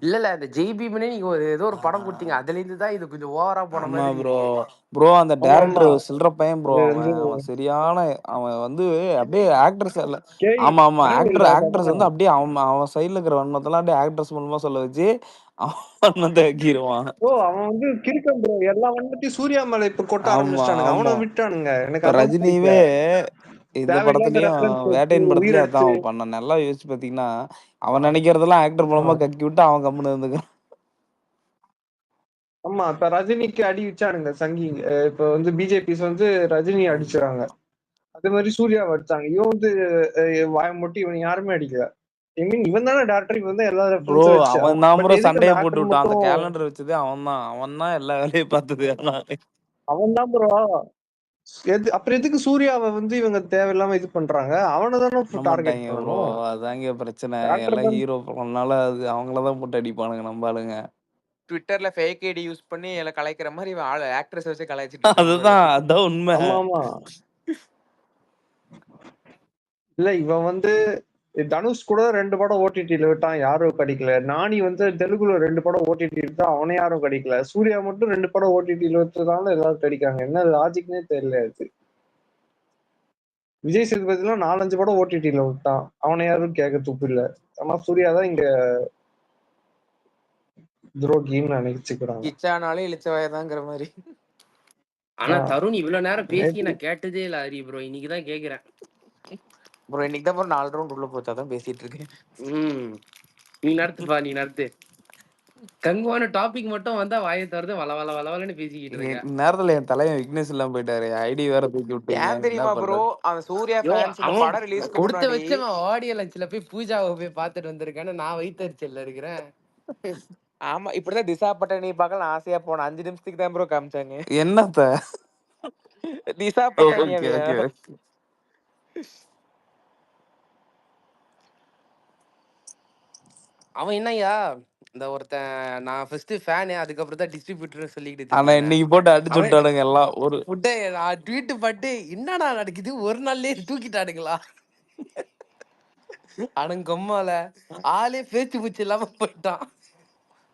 [SPEAKER 2] இல்ல அந்த ஜெய்பீம்னே நீங்க ஏதோ ஒரு படம் கொடுத்தீங்க. அதுல இருந்து தான் இது கொஞ்சம் ஓவரா போன
[SPEAKER 1] ஆமா
[SPEAKER 2] மாதிரி
[SPEAKER 1] ப்ரோ.
[SPEAKER 2] இருக்கு.
[SPEAKER 1] ப்ரோ அந்த
[SPEAKER 5] ஆமா
[SPEAKER 1] டைரக்டர்
[SPEAKER 5] ஆமா,
[SPEAKER 1] சில்லற பையன் ப்ரோ.
[SPEAKER 5] இது
[SPEAKER 1] அவன்
[SPEAKER 5] வந்து
[SPEAKER 1] அவன் சரியான அவன் வந்து அப்படியே ஆக்ட்ரஸ் இல்ல.
[SPEAKER 5] கேய்
[SPEAKER 1] ஆமா ஆமா,
[SPEAKER 5] கேஎல் ராஜா
[SPEAKER 1] ஆக்ட்ரஸ்
[SPEAKER 5] தானே?
[SPEAKER 1] வந்து அப்படியே அவன் அவன் சைடுல இருக்கிற வன்மத்தெல்லாம் அப்படியே ஆக்ட்ரஸ் மூலமா சொல்ல வச்சு அவன் வன்மத்தை ஆக்கிடுவான்.
[SPEAKER 5] ஓ, அவன் வந்து கிறுக்கன் ப்ரோ. எல்லா வன்மத்தையும் சூர்யா மேல இப்ப கொட்ட
[SPEAKER 1] ஆமா
[SPEAKER 5] ஆரம்பிச்சிட்டானுங்க.
[SPEAKER 1] ஆமா,
[SPEAKER 5] அவனை விட்டானுங்க. எனக்கு
[SPEAKER 1] இப்ப
[SPEAKER 5] அதான் பிடிக்கல.
[SPEAKER 1] ரஜினியே இந்த
[SPEAKER 5] தேவையில்லாத
[SPEAKER 1] படத்துலயும்
[SPEAKER 5] ரெஃபரன்ஸ் வச்சு
[SPEAKER 1] வேட்டையன் படத்துலயும் அதான்
[SPEAKER 5] உயிரடிச்சு.
[SPEAKER 1] அவன் பண்ணான். நல்லா யோசிச்சு பாத்தீங்கன்னா அவன் நினைக்கிறதெல்லாம் ஆக்டர் மூலமா கக்கி விட்டு அவன் கம்முன்னு இருந்துக்கான்.
[SPEAKER 5] ஆமா, இப்ப ரஜினிக்கு அடி வச்சானுங்க சங்கி. இப்ப வந்து பிஜேபிஸ் வந்து ரஜினி அடிச்சுறாங்க. அதே மாதிரி சூர்யாவை அடிச்சாங்க. இவன் வந்து வாய முட்டி இவன் யாருமே அடிக்கல. ஐ மீன் இவன் தானே டேரக்டர், இவன் தான் எல்லா
[SPEAKER 1] ப்ரோ
[SPEAKER 5] ரெஃபரன்ஸும் வச்சான்.
[SPEAKER 1] அவன் தான்
[SPEAKER 5] பட்
[SPEAKER 1] ப்ரோ
[SPEAKER 5] எதுக்கு அந்த
[SPEAKER 1] சண்டையை போட்டு
[SPEAKER 5] ஆக்டர்
[SPEAKER 1] விட்டான். அந்த
[SPEAKER 5] மட்டும்?
[SPEAKER 1] கேலண்டர் வச்சதே அவன் தான் எல்லா வேலையும் பார்த்தது எல்லாம்.
[SPEAKER 5] அவன் தான் ப்ரோ. அப்புறம் எதுக்கு சூர்யாவை வந்து இவங்க தேவையில்லாம இது பண்றாங்க? அவனை தானே
[SPEAKER 1] பண்ண
[SPEAKER 5] டார்கெட்
[SPEAKER 1] மாட்டாங்க ப்ரோ,
[SPEAKER 5] பண்ணணும்.
[SPEAKER 1] அதாங்க பிரச்சனை.
[SPEAKER 5] டேரக்டர்
[SPEAKER 1] எல்லாம்
[SPEAKER 5] தான்.
[SPEAKER 1] ஹீரோ படம்னால அது அவங்களதான் போட்டு அடிப்பானுங்க நம்ம ஆளுங்க.
[SPEAKER 3] ட்விட்டர்ல ஃபேக் ஐடி யூஸ் பண்ணி எல்லாம் கலாய்க்கிற மாதிரி இவன் ஆள் ஆக்ட்ரஸ் வச்சு கலாய்ச்சிட்டு இருக்கான் போல.
[SPEAKER 1] அதான் உண்மை.
[SPEAKER 5] ஆமா ஆமா, இல்ல இவன் வந்து தனுஷ் கூட 2 படம் ஓடிடில விட்டான், யாரும் கிடைக்கல. நானி வந்து தெலுங்குல 2 படம் ஓடிடி விட்டா அவனை யாரும் கிடைக்கல. சூர்யா மட்டும் 2 படம் ஓடிடில விட்டதால எல்லாரும் கிடைக்காங்க. என்ன லாஜிக்னே தெரியல அது. விஜய் சேதுபதிலாம் 4-5 படம் ஓடிடில விட்டான், அவனை யாரும் கேட்க துப்பு இல்ல. ஆனா சூர்யா தான் இங்க துரோகின்னு நினைச்சுக்கிறாங்க.
[SPEAKER 3] கிச்சானாலும் இழிச்சவாயதாங்கிற மாதிரி.
[SPEAKER 2] ஆனா தருண் இவ்வளவு நேரம் பேசி
[SPEAKER 5] நேத்து
[SPEAKER 2] நான் கேட்டதே இல்ல ஹரி ப்ரோ. இன்னைக்குதான் கேக்குறேன்.
[SPEAKER 3] ப்ரோ இன்னைக்கு தான் ஒரு 4 ரவுண்ட் உள்ள போச்சாதான் பேசிட்டு இருக்கேன்.
[SPEAKER 2] நீ நீ நடத்து. கங்குவான டாபிக் மட்டும் வந்தா வாயை திறந்து வள வள வளவலன்னு பேசிக்கிட்டு இருக்க.
[SPEAKER 1] நேரத்துல என் தலைவன் விக்னேஷ் எல்லாம் போயிட்டாரு. ஐடி வேற தூக்கி விட்டீங்க,
[SPEAKER 3] ஏன்
[SPEAKER 1] என்ன
[SPEAKER 3] தெரியுமா ப்ரோ,
[SPEAKER 1] பண்றது?
[SPEAKER 3] அவன் சூர்யா
[SPEAKER 2] யோ
[SPEAKER 3] ஃபேன்ஸ் இந்த
[SPEAKER 2] அவன்
[SPEAKER 3] படம் ரிலீஸ்க்கு
[SPEAKER 2] கொடுத்த
[SPEAKER 3] முன்னாடி
[SPEAKER 2] வச்சவன் ஆடியோ லஞ்ச்ல போய் பூஜாவை போய் பார்த்துட்டு வந்திருக்கான்னு நான் வைத்தறிச்சல்ல இருக்கிறேன்.
[SPEAKER 3] ஆமா இப்படிதான் திசா பட்டணி பார்க்கலாம் ஆசையா போன 5 நிமிஷத்துக்கு தான் ப்ரோ காமிச்சாங்க.
[SPEAKER 1] என்னத்த?
[SPEAKER 3] திசா
[SPEAKER 1] ஓகே
[SPEAKER 3] பட்டணி
[SPEAKER 1] ஓகே.
[SPEAKER 2] அவன் என்னய்யா இந்த ஒருத்தன் நான் ஃபர்ஸ்ட் ஃபேனு அதுக்கப்புறம் தான் டிஸ்ட்ரிபியூட்டர்னு சொல்லிக்கிட்டு
[SPEAKER 1] ஆனா
[SPEAKER 2] தெரிஞ்சானே
[SPEAKER 1] இன்னைக்கு போட்டு அடிச்சு
[SPEAKER 2] அவன்.
[SPEAKER 1] விட்டானுங்க எல்லாம். ஒரு
[SPEAKER 2] ஃபுட்டை நான் ட்வீட் பட்டு என்னடா நடக்குது ஒரு நாள்லயே தூக்கிட்டானுங்களா அடங்கொம்மால ஆளே பேச்சு பூச்சி இல்லாம போயிட்டான்.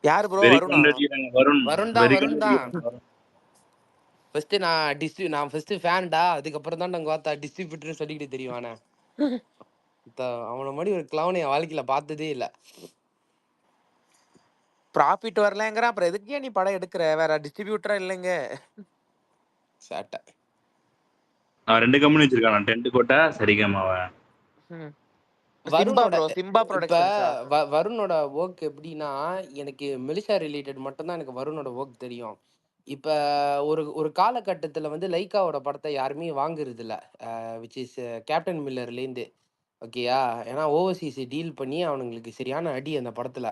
[SPEAKER 3] யாரு ப்ரோ
[SPEAKER 4] வெறி
[SPEAKER 3] வருணா?
[SPEAKER 4] கொண்டாடிக்கிறாங்க. வருண்
[SPEAKER 2] வருண்
[SPEAKER 4] வெறி
[SPEAKER 2] தான்
[SPEAKER 4] கொண்டாடிக்கிறாங்க.
[SPEAKER 2] ஃபர்ஸ்ட் நான் ஃபர்ஸ்ட் ஃபேன்டா அதுக்கப்புறம் தான் நாங்க பார்த்தா டிஸ்ட்ரிபியூட்டர்னு சொல்லிக்கிட்டு தெரியுவானே. அவனை மாதிரி ஒரு கிளவனை என் வாழ்க்கையில பார்த்ததே இல்லை.
[SPEAKER 3] ப்ராஃபிட் வரலங்கிற அப்புறம் எதுக்கே நீ படம் எடுக்கிற, வேற டிஸ்ட்ரிபியூட்டரா இல்லைங்க.
[SPEAKER 2] சேட்டை.
[SPEAKER 4] அவன் 2 கம்பெனி வச்சிருக்கான், டென்ட் கோட்டா சரிகமாவன்.
[SPEAKER 3] சிம்பா
[SPEAKER 2] வருணோட
[SPEAKER 3] ப்ரோ, சிம்பா
[SPEAKER 2] இப்ப
[SPEAKER 3] ப்ரொடக்ஷன்ஸா?
[SPEAKER 2] வருணோட ஒர்க் எப்படின்னா எனக்கு மெலிசா ரிலேட்டட் மட்டும்தான் எனக்கு வருணோட ஒர்க் தெரியும். இப்ப ஒரு காலகட்டத்துல வந்து லைக்காவோட படத்தை யாருமே வாங்குறது இல்ல. விச் இஸ் கேப்டன் மில்லர்லேருந்து. ஓகேயா, ஏன்னா ஓவர்சீஸ் டீல் பண்ணி அவனுங்களுக்கு சரியான அடி அந்த படத்துல.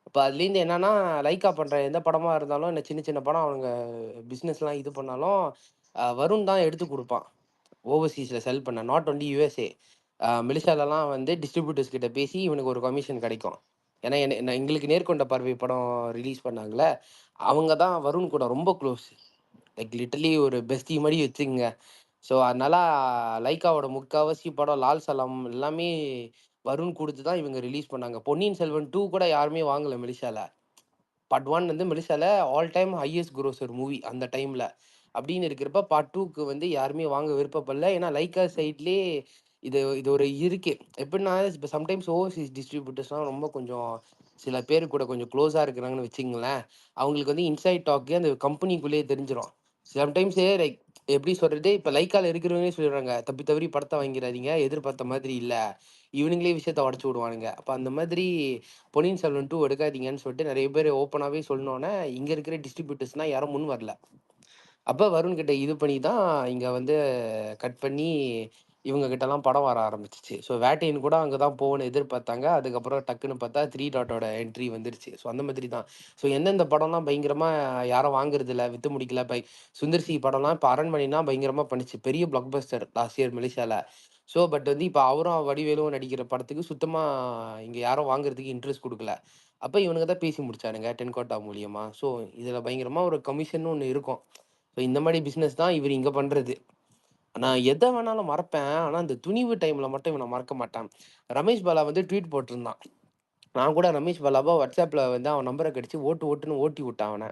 [SPEAKER 2] இப்போ அதுலேருந்து என்னன்னா லைக்கா பண்ற எந்த படமா இருந்தாலும் இந்த சின்ன சின்ன படம் அவனுங்க பிஸ்னஸ்லாம் இது பண்ணாலும் வருண் தான் எடுத்து கொடுப்பான் ஓவர்சீஸில் செல் பண்ண. நாட் ஒன்லி யூஎஸ்ஏ, மெலிசாலலாம் வந்து டிஸ்ட்ரிபியூட்டர்ஸ் கிட்ட பேசி இவனுக்கு ஒரு கமிஷன் கிடைக்கும். ஏன்னா எங்களுக்கு நேர்கொண்ட பார்வை படம் ரிலீஸ் பண்ணாங்களே அவங்க தான் வருண் கூட ரொம்ப க்ளோஸ். லைக் லிட்டர்லி ஒரு பெஸ்டி மாதிரி வச்சுங்க. ஸோ அதனால லைக்காவோட முக்கால்வாசி படம் லால் சலாம் எல்லாமே வருண் கொடுத்து தான் இவங்க ரிலீஸ் பண்ணாங்க. பொன்னியின் செல்வன் 2 கூட யாருமே வாங்கல மெலிசால. பார்ட் 1 வந்து மெலிசால all time highest grosser movie அந்த டைம்ல. அப்படின்னு இருக்கிறப்ப பார்ட் 2க்கு வந்து யாருமே வாங்க விருப்பப்படல. ஏன்னா லைக்கா சைட்லேயே இது ஒரு இருக்கு. எப்படின்னா இப்போ சம்டைம்ஸ் ஓவர்சீஸ் டிஸ்ட்ரிபியூட்டர்ஸ்லாம் ரொம்ப கொஞ்சம் சில பேர் கூட கொஞ்சம் க்ளோஸாக இருக்கிறாங்கன்னு வச்சுங்களேன், அவங்களுக்கு வந்து இன்சைட் டாக்கு அந்த கம்பெனிக்குள்ளேயே தெரிஞ்சிடும். சம்டைம்ஸே லைக் எப்படி சொல்றது, இப்போ லைக்கால இருக்கிறவங்களே சொல்லிடுறாங்க, தப்பி தவறி படத்தை வாங்கிறாதீங்க, எதிர்பார்த்த மாதிரி இல்லை, இவனுங்களே விஷயத்த உடச்சு விடுவானுங்க. அப்போ அந்த மாதிரி பொன்னியின் செல்வன் 2 எடுக்காதீங்கன்னு சொல்லிட்டு நிறைய பேர் ஓப்பனாகவே சொன்னோன்னே இங்கே இருக்கிற டிஸ்ட்ரிபியூட்டர்ஸ்னால் யாரும் முன் வரல. அப்போ வருண் கிட்ட இது பண்ணி தான் இங்கே வந்து கட் பண்ணி இவங்க கிட்டலாம் படம் வர ஆரம்பிச்சிச்சு. ஸோ வேட்டையன் கூட அங்கே தான் போகணும்னு எதிர்பார்த்தாங்க. அதுக்கப்புறம் டக்குன்னு பார்த்தா 3 டாட்டோட என்ட்ரி வந்துருச்சு. ஸோ அந்த மாதிரி தான். ஸோ எந்தெந்த படம்லாம் பயங்கரமாக யாரும் வாங்குறது இல்லை, விற்று முடிக்கல. சுந்தர் சி படம்லாம் இப்போ அரண்மனைனா பயங்கரமாக பண்ணிச்சு, பெரிய பிளாக் பஸ்டர் லாஸ்ட் இயர் மலேசியாவில். ஸோ பட் வந்து இப்போ அவரும் வடிவேலும் நடிக்கிற படத்துக்கு சுத்தமாக இங்கே யாரும் வாங்குறதுக்கு இன்ட்ரெஸ்ட் கொடுக்கல. அப்போ இவனுங்க தான் பேசி முடிச்சானுங்க டென்கோட்டா மூலியமாக. ஸோ இதில் பயங்கரமாக ஒரு கமிஷன் ஒன்று இருக்கும். ஸோ இந்த மாதிரி பிஸ்னஸ் தான் இவர் இங்கே பண்ணுறது. நான் எதை வேணாலும் மறப்பேன், ஆனால் இந்த துணிவு டைமில் மட்டும் இவனை மறக்க மாட்டேன். ரமேஷ் பாலா வந்து ட்வீட் போட்டிருந்தான். நான் கூட ரமேஷ் பாலாவா வாட்ஸ்அப்பில் வந்து அவன் நம்பரை கடிச்சு ஓட்டுன்னு ஓட்டி விட்டான் அவனை.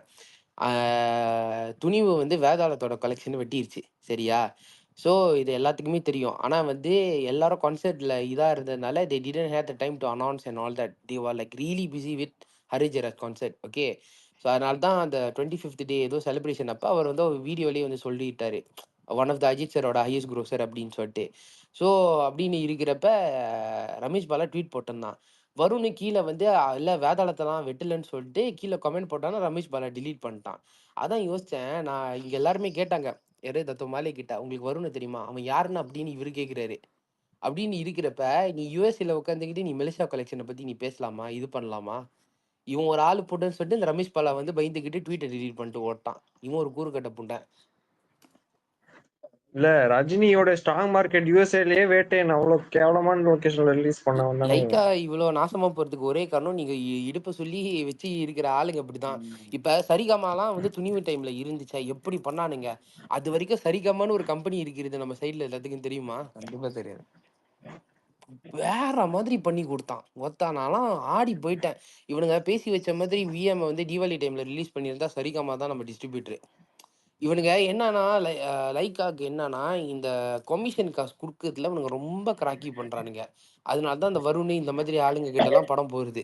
[SPEAKER 2] துணிவு வந்து வேதாளத்தோட கலெக்ஷன் வெட்டிருச்சு, சரியா? ஸோ இது எல்லாத்துக்குமே தெரியும். ஆனால் வந்து எல்லாரும் கான்சர்ட்டில் இதாக இருந்ததுனால they didn't have the time to announce and all that. They were like really busy with ஹரிஜரஸ் கான்சர்ட். ஓகே, ஸோ அதனால தான் அந்த 25th டே ஏதோ செலிப்ரேஷன் அப்போ அவர் வந்து வீடியோலேயே வந்து சொல்லிட்டாரு, ஒன் ஆஃப் த அஜித் சரோட ஹையஸ்ட் க்ரோசர் அப்படின்னு சொல்லிட்டு. ஸோ அப்படின்னு இருக்கிறப்ப ரமேஷ் பாலா ட்வீட் போட்டிருந்தான். வருண் கீழே வந்து இல்லை வேதாளத்தெல்லாம் வெட்டலன்னு சொல்லிட்டு கீழே கமெண்ட் போட்டானா, ரமேஷ் பாலா டிலீட் பண்ணிட்டான். அதான் யோசித்தேன், நான் இங்கே எல்லாருமே கேட்டாங்க யாரு தத்தோ மாலே கிட்ட, உங்களுக்கு வருண் தெரியுமா, அவன் யாருன்னு அப்படின்னு இவரு கேட்குறாரு. அப்படின்னு இருக்கிறப்ப நீ யூஎஸ்ஏல உட்காந்துக்கிட்டு நீ மெலிசா கலெக்ஷனை பற்றி நீ பேசலாமா, இது பண்ணலாமா? இவன் ஒரு ஆள் போட்டுன்னு சொல்லிட்டு இந்த ரமேஷ் பாலா வந்து பயந்துக்கிட்டு ட்வீட்டை டிலீட் பண்ணிட்டு ஓட்டான். இவன் ஒரு கூறு கட்ட புண்டை.
[SPEAKER 5] இல்ல ரஜினியோட ஸ்டாக் மார்க்கெட் யூஎஸ்ஏலயே வேட்டையன் அவ்வளவு கேவலமான லொகேஷன்ல ரிலீஸ் பண்ணவன் தானே.
[SPEAKER 2] லைக்கா இவ்வளோ நாசமா போறதுக்கு ஒரே காரணம் நீங்க இடுப்பை சொல்லி வச்சு இருக்கிற ஆளுங்க அப்படிதான். இப்ப சரிகமாலாம் வந்து துணிவு டைம்ல இருந்துச்சா, எப்படி பண்ணானுங்க? அது வரைக்கும் சரிகமான்னு ஒரு கம்பெனி இருக்கிறது நம்ம சைட்ல எல்லாத்துக்கும் தெரியுமா?
[SPEAKER 3] கண்டிப்பா தெரியாது.
[SPEAKER 2] வேற மாதிரி பண்ணி கொடுத்தான் ஒத்தான். நான்லாம் ஆடி போயிட்டேன். இவனுங்க பேசி வச்ச மாதிரி விஎம் வந்து தீபாவளி டைம்ல ரிலீஸ் பண்ணியிருந்தா சரிகமா தான் நம்ம டிஸ்ட்ரிபியூட்டர். இவனுங்க என்னன்னா லைக்காக்கு என்னன்னா இந்த கமிஷன் காசு கொடுக்கறதுல இவனுங்க ரொம்ப கிராக்கி பண்றானுங்க. அதனால தான் இந்த வருண் இந்த மாதிரி ஆளுங்க கிட்ட எல்லாம் படம் போகுது.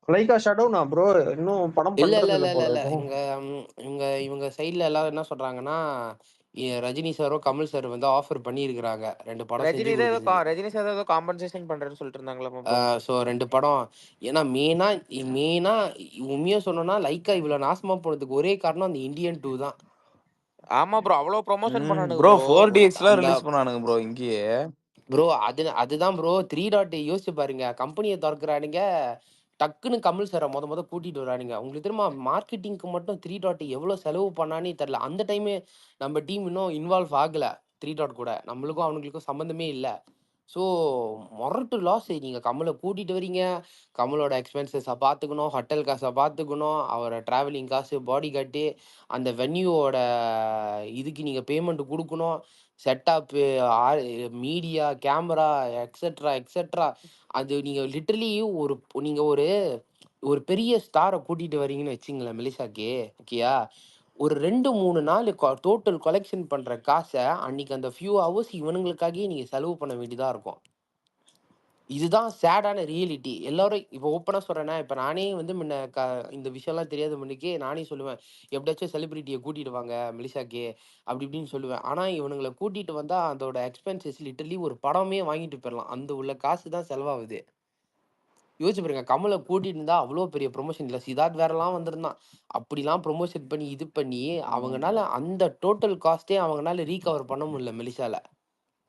[SPEAKER 5] லைகா ஷடோனா ப்ரோ, இன்னும் படம்
[SPEAKER 2] இல்ல இல்ல
[SPEAKER 5] பண்றது
[SPEAKER 2] இல்ல
[SPEAKER 5] இல்ல
[SPEAKER 2] இல்ல
[SPEAKER 5] போல
[SPEAKER 2] இல்ல
[SPEAKER 5] இருக்கும்.
[SPEAKER 2] இவங்க இவங்க இவங்க சைட்ல எல்லாம் என்ன சொல்றாங்கன்னா, ரஜினி சாரும் கமல் சார் வந்து ஆஃபர் பண்ணியிருக்கிறாங்க 2 படம் செஞ்சு
[SPEAKER 3] ரஜினி தான் ஏதோ
[SPEAKER 2] கொடுக்குறது.
[SPEAKER 3] ரஜினி சார் ஏதோ காம்பன்சேஷன் பண்றேன்னு சொல்லிட்டு இருந்தாங்களாமா ப்ரோ.
[SPEAKER 2] ஸோ 2 படம். ஏன்னா மெயினா உண்மையா சொன்னோம்னா லைக்கா இவ்வளவு நாசமா போனதுக்கு ஒரே காரணம் அந்த இந்தியன் 2 தான்.
[SPEAKER 3] ஆமா ப்ரோ, அவ்வளவு ப்ரொமோஷன் பண்ணானுங்க
[SPEAKER 1] ப்ரோ
[SPEAKER 3] ப்ரோ.
[SPEAKER 1] 4DXலாம்
[SPEAKER 2] அந்த
[SPEAKER 1] ரிலீஸ் பண்ணானுங்க ப்ரோ இங்கேயே.
[SPEAKER 2] ப்ரோ அதுதான் ப்ரோ 3 டாட் யோசிச்சு பாருங்க, கம்பெனியை திறக்கிறானுங்க, டக்குன்னு கமல் சாரை முத கூட்டிட்டு வரானுங்க. உங்களுக்கு தெரியுமா மார்க்கெட்டிங்க்கு மட்டும் 3 டாட் எவ்வளோ செலவு பண்ணானே தெரில. அந்த டைமே நம்ம டீம் இன்னும் இன்வால்வ் ஆகல 3 டாட் கூட, நம்மளுக்கும் அவனுங்களுக்கும் சம்மந்தமே இல்லை. ஸோ மொரட்டு லாஸ். நீங்கள் கமலை கூட்டிகிட்டு வரீங்க, கமலோட எக்ஸ்பென்சஸை பார்த்துக்கணும், ஹோட்டல் காசை பார்த்துக்கணும், அவரை ட்ராவலிங் காசு, பாடி கார்டு, அந்த வென்யூவோட இதுக்கு நீங்கள் பேமெண்ட் கொடுக்கணும், setup, media, camera, etcetera etcetera. அது நீங்கள் லிட்டரலி நீங்கள் ஒரு பெரிய ஸ்டாரை கூட்டிகிட்டு வரீங்கன்னு வச்சிங்களேன் மெலிசாக்கு, ஓகேயா? ஒரு 2-3 நாள் டோட்டல் கலெக்ஷன் பண்ணுற காசை அன்னைக்கு அந்த ஃபியூ ஹவர்ஸ் இவனுங்களுக்காகவே நீங்கள் செலவு பண்ண வேண்டியதாக இருக்கும். இதுதான் சேடான ரியாலிட்டி. எல்லாரும் இப்போ ஓப்பனாக சொல்கிறேன்னா, இப்போ நானே வந்து முன்ன இந்த விஷயம்லாம் தெரியாத முன்னுக்கே நானே சொல்லுவேன், எப்படியாச்சும் செலிபிரிட்டியை கூட்டிகிட்டு வாங்க மெலிசாக்கே அப்படி இப்படின்னு சொல்லுவேன். ஆனால் இவனுங்களை கூட்டிகிட்டு வந்தால் அதோட எக்ஸ்பென்சஸ் லிட்டரலி ஒரு படமே வாங்கிட்டு போயிடலாம். அந்த உள்ள காசு தான் செலவாகுது. யோசிச்சு பாருங்க, கமலை கூட்டிட்டு இருந்தா அவ்வளோ பெரிய ப்ரொமோஷன் இல்லை, சித்தார்த் வேறலாம் வந்திருந்தான், அப்படிலாம் ப்ரொமோஷன் பண்ணி இது பண்ணி அவங்கனால அந்த டோட்டல் காஸ்ட்டே அவங்கனால ரீகவர் பண்ண முடியல மெலிசால.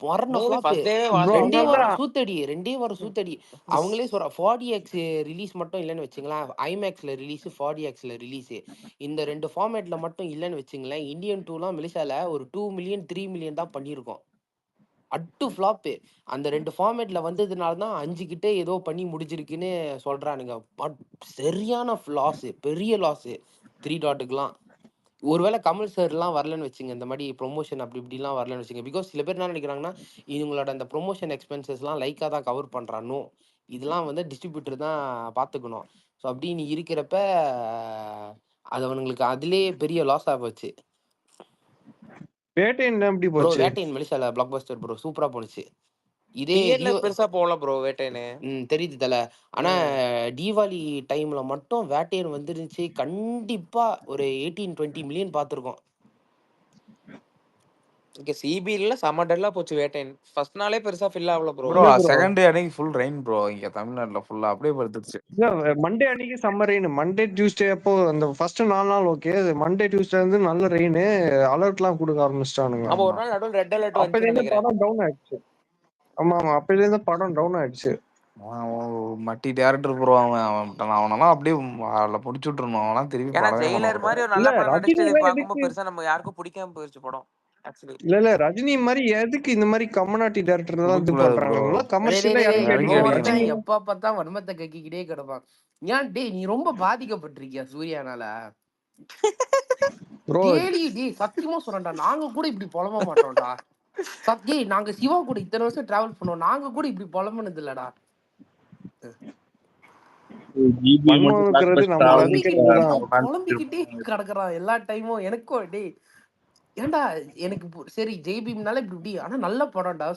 [SPEAKER 2] மரண
[SPEAKER 3] மூவி
[SPEAKER 2] ஃப்ளாப்பு.
[SPEAKER 3] ஃபர்ஸ்ட் டேவே
[SPEAKER 5] ப்ரோ
[SPEAKER 3] வாசி
[SPEAKER 2] 2
[SPEAKER 5] அதனால
[SPEAKER 2] வாரம்
[SPEAKER 5] தான்
[SPEAKER 2] சூத்தடி, 2 வாரம் சூத்தடி. அவங்களே சொல்ற 40X ரிலீஸ் மட்டும் இல்லைன்னு வச்சுங்களேன், ஐமேக்ஸ்ல ரிலீஸ், 40Xல ரிலீஸ், இந்த 2 ஃபார்மேட்ல மட்டும் இல்லைன்னு வச்சுங்களேன், இந்தியன் 2லாம் மெலிசால ஒரு 2 மில்லியன் 3 மில்லியன் தான் பண்ணியிருக்கோம். At flop. அந்த 2 ஃபார்மேட்ல வந்ததுனால தான் 5 கிட்ட ஏதோ பண்ணி முடிஞ்சிருக்குன்னு சொல்றானுங்க. பட் சரியான லாஸு, பெரிய லாஸு 3 டாட்டுக்குலாம். ஒருவேளை கமல் சார்லாம் வரலன்னு வச்சுங்க, இந்த மாதிரி ப்ரொமோஷன் அப்படி இப்படிலாம் வரலன்னு வச்சுங்க. பிகாஸ் சில பேர் என்ன நினைக்கிறாங்கன்னா, இவங்களோட அந்த ப்ரொமோஷன் எக்ஸ்பென்சஸ்லாம் லைக்கா தான் கவர் பண்றானோ, இதெல்லாம் வந்து டிஸ்ட்ரிபியூட்டர் தான் பார்த்துக்கணும். ஸோ அப்படின்னு இருக்கிறப்ப அது அவனுங்களுக்கு அதிலே பெரிய லாஸாக போச்சு.
[SPEAKER 5] வேட்டையன் எப்படி
[SPEAKER 2] ப்ரோ
[SPEAKER 5] போச்சு?
[SPEAKER 2] வேட்டையின் மலேசியால பிளாக் பஸ்டர் ப்ரோ, சூப்பரா போனுச்சு. இதே
[SPEAKER 3] டிஎன்ல பெருசா போகல ப்ரோ வேட்டையனு.
[SPEAKER 2] தெரியுது தல. ஆனா தீபாவளி டைம்ல மட்டும் வேட்டையன் வந்துருந்துச்சு, கண்டிப்பா ஒரு 18-20 மில்லியன் பார்த்திருக்கோம்.
[SPEAKER 3] இங்க சிபில செம டல்லா போச்சு வேட்டையன். ஃபர்ஸ்ட் நாளே பெருசா ஃபில் ஆகல ப்ரோ.
[SPEAKER 1] ப்ரோ
[SPEAKER 5] இல்ல ப்ரோ,
[SPEAKER 1] செகண்ட் டே அன்னைக்கு ஃபுல் ரெயின் ப்ரோ. இங்க தமிழ்நாட்டுல ஃபுல்லா அப்படியே படுத்துருச்சு.
[SPEAKER 5] மண்டே அன்னைக்கு செம்ம ரெயின். மண்டே டியூஸ்டே அப்போ அந்த ஃபர்ஸ்ட் 4 நாள் ஓகே. மண்டே டியூஸ்டே வந்து நல்ல ரெயின், அலர்ட் எல்லாம் கொடுக்க ஆரம்பிச்சிட்டானுங்க.
[SPEAKER 3] ஆமா ஒரு நாள் நடுவில் ரெட் அலர்ட்
[SPEAKER 5] அப்பல
[SPEAKER 3] வந்துச்சுன்னு
[SPEAKER 5] இருந்து
[SPEAKER 3] நினைக்கிறேன்.
[SPEAKER 5] படம் டவுன் ஆயிடுச்சு. ஆமா ஆமா, அப்பல இருந்து படம் டவுன் ஆயிடுச்சு.
[SPEAKER 1] மட்டி டேரக்டர் ப்ரோ. அவனெல்லாம் அப்படியே அதில் பிடிச்சி விட்டுருணும். அவனெல்லாம் திருப்பி
[SPEAKER 3] ஏன்னா
[SPEAKER 1] படமே பண்ண
[SPEAKER 3] ஜெயிலர் மாதிரி
[SPEAKER 1] கூடாது.
[SPEAKER 3] ஒரு
[SPEAKER 5] இல்ல
[SPEAKER 3] நல்ல படம்
[SPEAKER 5] ரஜினி
[SPEAKER 3] நடிச்சது
[SPEAKER 5] எல்லாம்
[SPEAKER 3] பார்க்கும்போது
[SPEAKER 5] எதுக்கு,
[SPEAKER 3] பெருசா நம்ம யாருக்கும் பிடிக்காம போயிருச்சு படம் ஆக்சுவலி.
[SPEAKER 5] இல்ல ரஜினி மாதிரி எதுக்கு இந்த மாதிரி கம்யூனிட்டி டேரக்டர் எல்லாம் இது
[SPEAKER 1] கொடுக்கூடாது ப்ரோ.
[SPEAKER 5] பண்றாங்க? கமர்ஷியலா இறங்கி
[SPEAKER 1] இறங்கி
[SPEAKER 5] அடிக்கணும்
[SPEAKER 1] அடிக்கணும்.
[SPEAKER 5] ரஜினி.
[SPEAKER 2] எப்ப பார்த்தா வன்மத்தை கக்கிக்கிட்டே கிடப்பான். ஏன் டேய் நீ ரொம்ப பாதிக்கப்பட்டிருக்கியா சூர்யானால?
[SPEAKER 5] ப்ரோ
[SPEAKER 2] டேய் சத்தியமா சொல்றேன்டா, நாங்க கூட இப்படி புலம்ப மாட்டோம்டா. டேய் நாங்க சிவா கூட இத்தனை வருஷம் டிராவல் பண்ணோம், நாங்க கூட இப்படி புலம்புனது இல்லடா.
[SPEAKER 4] ஜிபி
[SPEAKER 5] வன்மம்
[SPEAKER 4] மட்டும் பிளாக்
[SPEAKER 5] இருக்கிறது
[SPEAKER 4] பஸ்டர்
[SPEAKER 5] நம்ம
[SPEAKER 4] ஆரம்பிச்சு
[SPEAKER 5] ரசிக்கிறதுதான்.
[SPEAKER 2] அவன் புலம்பிக்கிட்டே கிடக்குறான் எல்லா டைமும். எனக்கும் டேய் ஏன்டா எனக்கு சரி ஜெய்பீம்னால இப்படி ஆனா நல்ல படம்டா,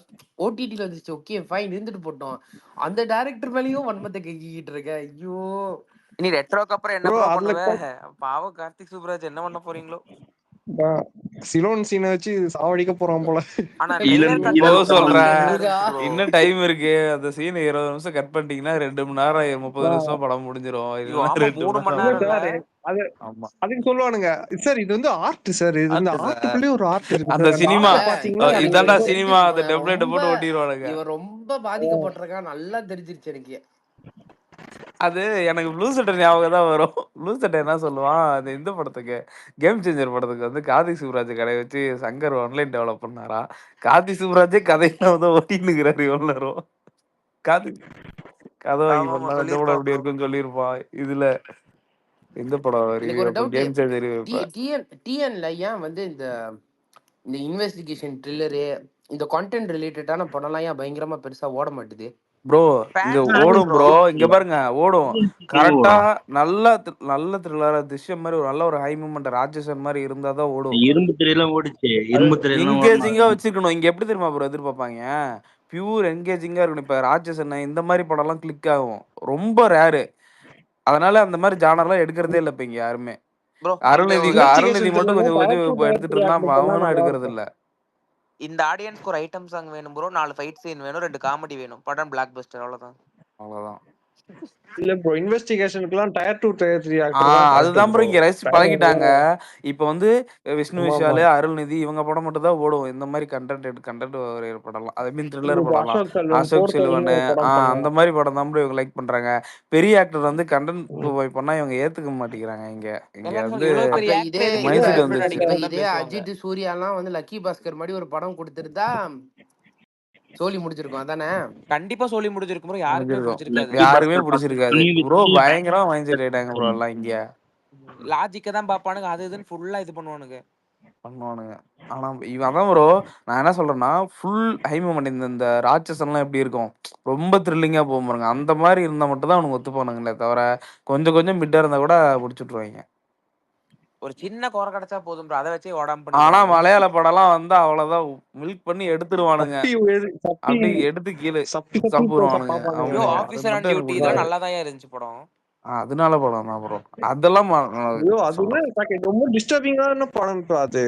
[SPEAKER 2] ஓடிடில வந்துச்சு, ஓகே ஃபைன், இருந்துட்டு போட்டோம். அந்த டைரக்டர் மேலயும் வன்மத்தை கக்கிக்கிட்டு இருக்க. ஐயோ
[SPEAKER 3] நீ ரெட்ரோக்கு அப்புறம் என்ன
[SPEAKER 5] ப்ரோ
[SPEAKER 3] ப்ரோ
[SPEAKER 5] அதுல
[SPEAKER 3] பண்ணுவ? பாவம் கார்த்திக் சுப்ராஜ் என்ன பண்ண போறீங்களோ?
[SPEAKER 5] சிலோன் சீனை வச்சு சாவடிக்க போறான் போல.
[SPEAKER 3] ஆனா
[SPEAKER 4] ஈழம்
[SPEAKER 3] ட்ரெய்லர்
[SPEAKER 1] இப்போ
[SPEAKER 3] கட்
[SPEAKER 1] சொல்றேன்,
[SPEAKER 3] பக்கா
[SPEAKER 2] முருகா.
[SPEAKER 3] இருந்துச்சு ப்ரோ.
[SPEAKER 1] இன்னும் டைம் இருக்கு. அந்த சீன் 20 நிமிஷம் கட் பண்ணிட்டீங்கன்னா 2 மணி நேரம் 30 நிமிஷம் படம் முடிஞ்சிரும்.
[SPEAKER 3] ஐயோ
[SPEAKER 1] இல்லைன்னா
[SPEAKER 3] ஆமா
[SPEAKER 1] 2
[SPEAKER 3] 3
[SPEAKER 1] மணி
[SPEAKER 3] மணி
[SPEAKER 1] நேரம்
[SPEAKER 5] இல்ல
[SPEAKER 3] நேரம் இல்ல.
[SPEAKER 5] சார், அது
[SPEAKER 1] ஆமா.
[SPEAKER 5] அதுக்கு சொல்லுவானுங்க சார் இது வந்து ஆர்ட் சார், இது வந்து
[SPEAKER 1] ஆர்ட் சார்.
[SPEAKER 5] ஆர்ட்டுக்குள்ளேயே ஒரு ஆர்ட் இருக்கு
[SPEAKER 1] அந்த
[SPEAKER 5] சார்.
[SPEAKER 1] சினிமா
[SPEAKER 5] ஆர்ட் பாத்தீங்கன்னா
[SPEAKER 2] இல்ல
[SPEAKER 5] நீங்க
[SPEAKER 1] இதாண்டா
[SPEAKER 5] வந்து
[SPEAKER 1] சினிமா. அந்த
[SPEAKER 2] இவன்
[SPEAKER 1] டெம்ப்ளேட்
[SPEAKER 2] ரொம்ப
[SPEAKER 1] போட்டு ஓட்டிடுவானுங்க.
[SPEAKER 2] இவன் ரொம்ப பாதிக்கப்பட்டிருக்கான், நல்லா தெரிஞ்சிருச்சு எனக்கு.
[SPEAKER 1] அது எனக்கு ப்ளூ சட்டை ஞாபகம் தான் வரும். ப்ளூ சட்டை என்ன சொல்லுவான், அந்த இந்த படத்துக்கு கேம் சேஞ்சர் படத்துக்கு வந்து கார்த்திக் சுப்ராஜ் கடையை வச்சு சங்கர் ஆன்லைன் டெவலப் பண்ணாரா. கார்த்திக் சுப்ராஜே கதையில வந்து ஓட்டின்னு இருக்கிறாரு இவ்வளவு நேரம். கார்த்திக் கதை வாங்கி
[SPEAKER 3] ஆமா ஆமா
[SPEAKER 1] பண்ணா இந்த படம்
[SPEAKER 3] சொல்லியிருப்பான்
[SPEAKER 1] எப்படி
[SPEAKER 3] ப்ரோ.
[SPEAKER 1] இருக்குன்னு சொல்லியிருப்பான். இதுல இந்த படம்
[SPEAKER 2] எனக்கு
[SPEAKER 1] ரிவ்யூ
[SPEAKER 2] ஒரு
[SPEAKER 1] அப்ப
[SPEAKER 2] டவுட்,
[SPEAKER 1] கேம் சேஞ்சர் ரிவ்யூ இப்ப
[SPEAKER 2] டிஎன்ல ஏன் வந்து இந்த இந்த இன்வெஸ்டிகேஷன் த்ரில்லரு, இந்த கான்டென்ட் ரிலேட்டடான படம்லாம் ஏன் பயங்கரமா பெருசா ஓட மாட்டுது?
[SPEAKER 1] ப்ரோ இங்க
[SPEAKER 3] ஃபேன்ஸ் இல்ல
[SPEAKER 1] ஓடும்
[SPEAKER 3] ப்ரோ.
[SPEAKER 1] ப்ரோ. இங்க பாருங்க ஓடும் கரெக்டா.
[SPEAKER 4] ஓடும்.
[SPEAKER 1] நல்ல த்ரில்லரா திஷ்யம் மாதிரி ஒரு நல்ல ஒரு ஹை மூமெண்ட் ராட்சசன் மாதிரி இருந்தாதான் ஓடும்.
[SPEAKER 4] இரும்பு திரையெல்லாம் ஓடிச்சு.
[SPEAKER 5] அது
[SPEAKER 4] இரும்பு திரையெல்லாம்
[SPEAKER 1] என்கேஜிங்கா
[SPEAKER 4] ஓடணும்.
[SPEAKER 1] வச்சுக்கணும். இங்க எப்படி தெரியுமா ப்ரோ எதிர்பார்ப்பாங்க, பியூர் என்கேஜிங்கா இருக்கணும். இப்ப ராட்சசன் இந்த மாதிரி படம்லாம் கிளிக் ஆகும், ரொம்ப ரேரு. அதனால அந்த மாதிரி ஜானர்லாம் எடுக்கிறதே இல்லை இப்ப இங்க யாருமே.
[SPEAKER 3] ப்ரோ
[SPEAKER 1] அருள்நிதி
[SPEAKER 5] இன்வெஸ்டிகேஷன்
[SPEAKER 1] மட்டும்
[SPEAKER 5] த்ரில்லர்னா
[SPEAKER 1] கொஞ்சம்
[SPEAKER 5] டயர்
[SPEAKER 1] கொஞ்சம்
[SPEAKER 5] 2
[SPEAKER 1] இப்ப
[SPEAKER 5] டயர்
[SPEAKER 1] எடுத்துட்டு
[SPEAKER 5] 3
[SPEAKER 1] இருந்தா
[SPEAKER 5] ஆக்ட் பண்ணா
[SPEAKER 1] அவனும்
[SPEAKER 5] நல்லா
[SPEAKER 1] எடுக்கிறது
[SPEAKER 5] இருக்கும்.
[SPEAKER 1] இல்ல.
[SPEAKER 3] இந்த ஆடியன்ஸ்க்கு ஒரு ஐட்டம் சாங் வேணும் ப்ரோ, 4 ஃபைட் சீன் வேணும், 2 காமெடி வேணும், படம் பிளாக் பஸ்டர் அவ்வளவுதான்.
[SPEAKER 1] அவ்வளவுதான்.
[SPEAKER 5] இல்ல ப்ரோ, இன்வெஸ்டிகேஷனுக்குலாம் டயர் 2 டயர் 3 ஆக்டர் தான் கரெக்ட்
[SPEAKER 1] அதுதான் ப்ரோ
[SPEAKER 5] ப்ரோ.
[SPEAKER 1] இங்க ரசிச்சு பழகிட்டாங்க. இப்ப வந்து விஷ்ணு
[SPEAKER 5] ஆமா ஆமா.
[SPEAKER 1] விஷால், அருள்நிதி இவங்க படம் மட்டும் தான் ஓடும். இந்த மாதிரி கண்டென்ட் ஒரு படம்லாம், ஐ மீன் த்ரில்லர்
[SPEAKER 5] இப்போ
[SPEAKER 1] படம்லாம்.
[SPEAKER 5] அசோக் செல்வன்
[SPEAKER 1] அசோக்
[SPEAKER 5] போர்த்தவன்னு
[SPEAKER 1] செல்வன்
[SPEAKER 5] ஒரு படம்
[SPEAKER 1] அந்த
[SPEAKER 5] பண்ணான்.
[SPEAKER 1] மாதிரி படம் தான் ப்ரோ இவங்க லைக் பண்றாங்க. பெரிய ஆக்டர் வந்து கண்டென்ட் பண்ணா இவங்க ஏத்துக்க மாட்டேங்கிறாங்க. இங்க இங்க
[SPEAKER 3] எல்லாம்
[SPEAKER 1] வந்து
[SPEAKER 3] இவ்வளவு
[SPEAKER 2] அப்ப
[SPEAKER 3] பெரிய
[SPEAKER 2] இதே
[SPEAKER 3] ஆக்டர் எதுக்கு
[SPEAKER 1] மைண்ட்
[SPEAKER 2] இப்ப
[SPEAKER 1] செட்
[SPEAKER 3] டிஃப்ரெண்ட்
[SPEAKER 1] வந்துருச்சு.
[SPEAKER 2] இப்ப
[SPEAKER 3] அடிக்கிறாங்கன்னு தான்
[SPEAKER 2] இதே
[SPEAKER 3] பேசுவாங்க.
[SPEAKER 2] அஜித் சூர்யாலாம் வந்து லக்கி பாஸ்கர் மாதிரி ஒரு படம் கொடுத்திருந்தா சோலி முடிச்சிருக்கோம் அதானே.
[SPEAKER 3] கண்டிப்பா சொல்லி முடிஞ்சிருக்கும் ப்ரோ, யாருக்குமே
[SPEAKER 1] முடிஞ்சிருக்கும்.
[SPEAKER 3] பிடிச்சிருக்காது.
[SPEAKER 4] லக்கி
[SPEAKER 1] யாருமே
[SPEAKER 4] பாஸ்கர் படத்துல
[SPEAKER 1] பிடிச்சிருக்காது.
[SPEAKER 4] துணி
[SPEAKER 1] ப்ரோ
[SPEAKER 4] வச்சு
[SPEAKER 1] பயங்கரமா மைண்ட் செட் ஆயிட்டாங்க ப்ரோ எல்லாம் இங்க
[SPEAKER 3] லாஜிக்க தான் பாப்பானுங்க, அது இதுன்னு ஃபுல்லா இது பண்ணுவானுங்க.
[SPEAKER 1] பண்ணுவானுங்க. ஆனா இவன் அதான் ப்ரோ, நான் என்ன சொல்றேன்னா ஃபுல் ஹை மூமெண்ட். இந்த ராட்சசன்லாம் எப்படி இருக்கும், ரொம்ப த்ரில்லிங்கா போகும் பாருங்க. அந்த மாதிரி இருந்தா மட்டும் தான் அவனுக்கு ஒத்துப்பானுங்களே தவிர, கொஞ்சம் கொஞ்சம் மிட்டா இருந்தா கூட பிடிச்சிட்டுருவாங்க.
[SPEAKER 3] ஒரு சின்ன குறை கிடைச்சா போதும் ப்ரோ, அதை வச்சே ஓடாம
[SPEAKER 1] ஆனா
[SPEAKER 3] பண்ணிடுவானுங்க.
[SPEAKER 1] மலையாள படம்லாம் வந்தா அவ்வளவுதான், மில்க் பண்ணி எடுத்துருவானுங்க.
[SPEAKER 5] சப்பி சப்பி
[SPEAKER 1] அப்படி எடுத்து கீழே
[SPEAKER 5] சப்பி சப்பி
[SPEAKER 1] சப்புருவானுங்க.
[SPEAKER 5] பாப்பானுங்க.
[SPEAKER 3] யோ
[SPEAKER 1] ஆமா அது
[SPEAKER 3] ஆபீசர் ஆன்
[SPEAKER 1] மட்டும் எனக்கு
[SPEAKER 3] டியூட்டி இதெல்லாம்
[SPEAKER 1] பிடிக்காது.
[SPEAKER 3] நல்லாதான் இருந்துச்சு படம்.
[SPEAKER 1] அதனால படம் தான் ப்ரோ. அதெல்லாம்
[SPEAKER 5] ஐயோ
[SPEAKER 1] சொல்றேன்.
[SPEAKER 5] அதுல ரொம்ப டிஸ்டர்பிங்கான படம் ப்ரோ. அது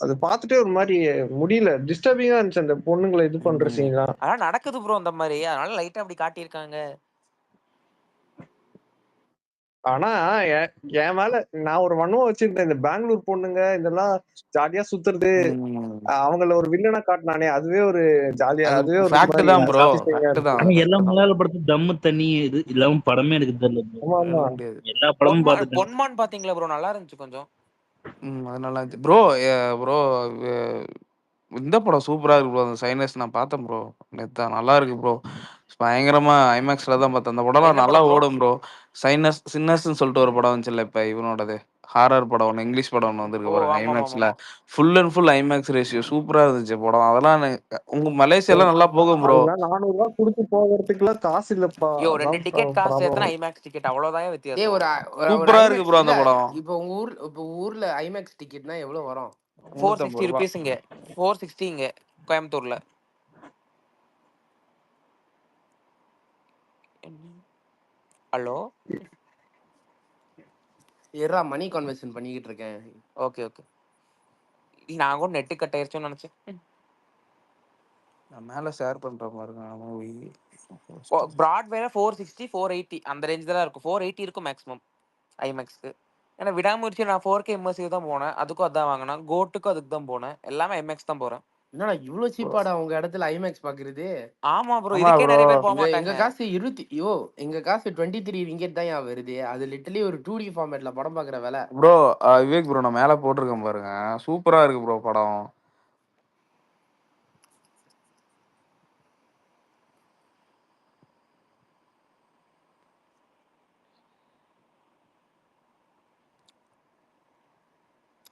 [SPEAKER 5] அது பார்த்துட்டே ஒரு மாதிரி முடியல, டிஸ்டர்பிங்கா இருந்துச்சு அந்த பொண்ணுங்களை இது பண்ற
[SPEAKER 1] ம்.
[SPEAKER 5] சீன்லாம்.
[SPEAKER 3] அதெல்லாம் நடக்குது ப்ரோ அந்த மாதிரி, அதனால லைட்டா அப்படி காட்டியிருக்காங்க.
[SPEAKER 5] ஆனா என் மேல நான் ஒரு வன்மம் வச்சிருந்தேன். இந்த பெங்களூர் பொண்ணுங்க இதெல்லாம் ஜாலியா சுத்துறது,
[SPEAKER 1] ம்.
[SPEAKER 5] அவங்கள ஒரு வில்லனா காட்டினானே, அதுவே ஒரு ஜாலியா,
[SPEAKER 1] அது
[SPEAKER 5] அதுவே ஒரு
[SPEAKER 1] ஃபேக்ட்
[SPEAKER 5] மாதிரி
[SPEAKER 1] தான் ப்ரோ.
[SPEAKER 5] சாட்டிஸ்ஃபைங்கா
[SPEAKER 1] ஃபேக்ட்
[SPEAKER 5] இருந்துச்சு.
[SPEAKER 1] தான்.
[SPEAKER 4] ஆனா எல்லா
[SPEAKER 1] ஃபேக்ட் தான்.
[SPEAKER 4] மலையாள படத்தும் தம்மு தண்ணி இது இல்லாம படமே எனக்கு தெரியல bro.
[SPEAKER 5] ஆமா ஆமா.
[SPEAKER 1] சொல்ல முடியாது.
[SPEAKER 4] எல்லா படமும் பார்த்துட்டேன்.
[SPEAKER 3] பொன்மான் பாத்தீங்களா ப்ரோ? நல்லா இருந்துச்சு கொஞ்சம்.
[SPEAKER 1] அது நல்லா இருந்துச்சு ப்ரோ. ப்ரோ இந்த படம் சூப்பரா இருக்கு ப்ரோ. அந்த சைனஸ் நான் பார்த்தேன் ப்ரோ. நேத்து நல்லா இருக்கு ப்ரோ. பயங்கரமா ஐமேக்ஸ்ல தான் பார்த்தேன். அந்த படம்லாம்
[SPEAKER 3] என்ன
[SPEAKER 1] நல்லா
[SPEAKER 3] படம் ப்ரோ?
[SPEAKER 1] ஓடும் ப்ரோ. சின்னஸ்ன்னு சொல்லிட்டு ஒரு படம் வந்துச்சுல்ல இப்ப இவனோடது, ஹாரர் படம் ஒன்று, இங்கிலீஷ் படம் ஒன்று
[SPEAKER 3] ஓ
[SPEAKER 1] வந்திருக்கு பாருங்க
[SPEAKER 3] ஆமா ஆமா
[SPEAKER 1] ஐமேக்ஸ்ல.
[SPEAKER 3] ஆமா.
[SPEAKER 1] Full and full IMAX ratio சூப்பரா இருந்துச்சு படம். அதெல்லாம் உங்க மலேசியால நல்லா போகும் ப்ரோ.
[SPEAKER 5] அதெல்லாம் 400 ரூபாய் கொடுத்து போகிறதுக்குலாம் காசு இல்லப்பா,
[SPEAKER 3] யோ 2
[SPEAKER 5] அதான்
[SPEAKER 3] டிக்கெட் காசு
[SPEAKER 5] ப்ராப்ளம்.
[SPEAKER 3] எத்தனை ஐமேக்ஸ் டிக்கெட் அவ்வளவுதான்
[SPEAKER 2] டேய்
[SPEAKER 3] வித்தியாசம்.
[SPEAKER 2] ஒரு ஒரு
[SPEAKER 1] சூப்பரா இருக்கு
[SPEAKER 2] ஐமேக்ஸ்
[SPEAKER 1] ப்ரோ
[SPEAKER 2] இல்ல.
[SPEAKER 1] அந்த படம்.
[SPEAKER 2] இப்போ உங்க ஊர்ல ஐமேக்ஸ் டிக்கெட்னா எவ்வளவு வரும்?
[SPEAKER 1] ரூ.
[SPEAKER 3] 460 இங்க 460 இங்க கோயம்புத்தூர்ல. ஹலோ
[SPEAKER 2] ஏறா மணி கன்வர்ஷன் பண்ணிக்கிட்டு இருக்கேன்.
[SPEAKER 3] Okay okay. நான் கூட நெட்டு கட் ஆயிருச்சோன்னு நினைச்சேன்.
[SPEAKER 1] நான் மேல ஷேர் பண்றேன் பாருங்க மூவி.
[SPEAKER 3] பிராட்வேல 460 480 அந்த ரேஞ்ச் தான் இருக்கும். 480 இருக்கும் மேக்ஸிமம் ஐமேக்ஸ்க்கு. ஏன்னா விடாமுயற்சி நான் 4K இம்மர்சிவ் தான் போனேன், அதுக்கும் அதான் வாங்கினேன். கோட்டுக்கும் அதுக்கு தான் போனேன், எல்லாமே ஐமேக்ஸ் தான் போறேன்.
[SPEAKER 2] என்னடா இவ்வளவு சீப்பாடா உங்க இடத்துல ஐமேக்ஸ் பாக்குறது?
[SPEAKER 3] ஆமா ப்ரோ,
[SPEAKER 1] ஆமா
[SPEAKER 3] இதுக்கே
[SPEAKER 1] bro.
[SPEAKER 3] நிறைய பேர் போக
[SPEAKER 2] எங்க
[SPEAKER 3] மாட்டாங்க.
[SPEAKER 2] காசு 20 எங்க காசு 23 ரிங்கெட் தான் வருது. அது லிட்டரலி ஒரு 2D ஃபார்மேட்ல படம் பாக்குற வேலை.
[SPEAKER 1] ப்ரோ விவேக் ப்ரோ நான் மேல போட்டிருக்கேன் பாருங்க, சூப்பரா இருக்கு ப்ரோ படம்.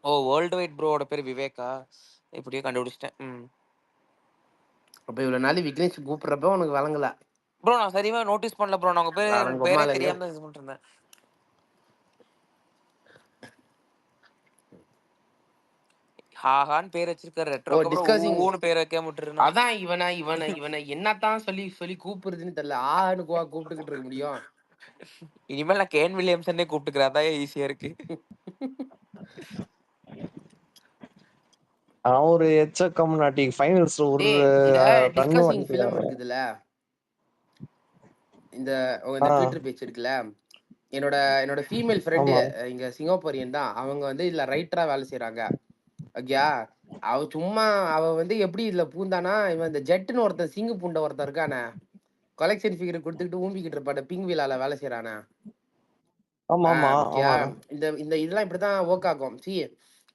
[SPEAKER 3] ஓ வேர்ல்டு வைட் ப்ரோவோட பேர் விவேக்கா? இப்படியே கண்டுபிடிச்சிட்டேன்.
[SPEAKER 2] அப்ப இவ்வளவு நாள் விக்னேஷ் கூப்பிடுறப்ப உனக்கு வழங்கல
[SPEAKER 3] ப்ரோ. நான் சரியா நோட்டீஸ் பண்ணல ப்ரோ, நான் உங்க பேரே
[SPEAKER 2] வழங்கம்மா
[SPEAKER 3] தெரியாம தான் யூஸ் பண்ணிட்டு இருந்தேன். ஹாஹான்னு பேர் வச்சிருக்காரு ரெட்ரோக்கு, அப்புறம் ஊன்னு பேர் வைக்காம விட்டுருந்தா.
[SPEAKER 2] அதான் இவனை என்னத்தான் சொல்லி கூப்பிடுறதுன்னு தெரியல. ஆன்னு கூப்பிட்டுக்கிட்டு இருக்க முடியும்.
[SPEAKER 3] இனிமேல் நான் கேன் வில்லியம்சனே கூப்பிட்டுக்கிறேன், அதான் ஈஸியா இருக்கு.
[SPEAKER 5] ஒரு எச்சக்கம் நாட்டி ஃபைனல்ஸ் ஒரு
[SPEAKER 2] டிஸ்கசிங் ஃபிலிம் இருக்குதுல, இந்த ட்விட்டர் பேஜ் இருக்குல்ல, என்னோட ஃபீமேல் ஃப்ரெண்டு இங்க சிங்கப்பூரியன் தான். அவங்க வந்து இதுல ரைட்டரா வேலை செய்யறாங்க. ஓகேயா, அவ வந்து எப்படி இதுல பூந்தானா, இவன் இந்த ஜெட்டுன்னு ஒருத்தன் சிங்கு பூண்ட ஒருத்தன் இருக்கானே, கலெக்ஷன் ஃபிகர் கொடுத்துக்கிட்டு ஊம்பிக்கிட்டு இருப்பாட, பிங் விலால வேலை செய்யறானே. இந்த இதெல்லாம் இப்படிதான் ஒர்க் ஆகும்.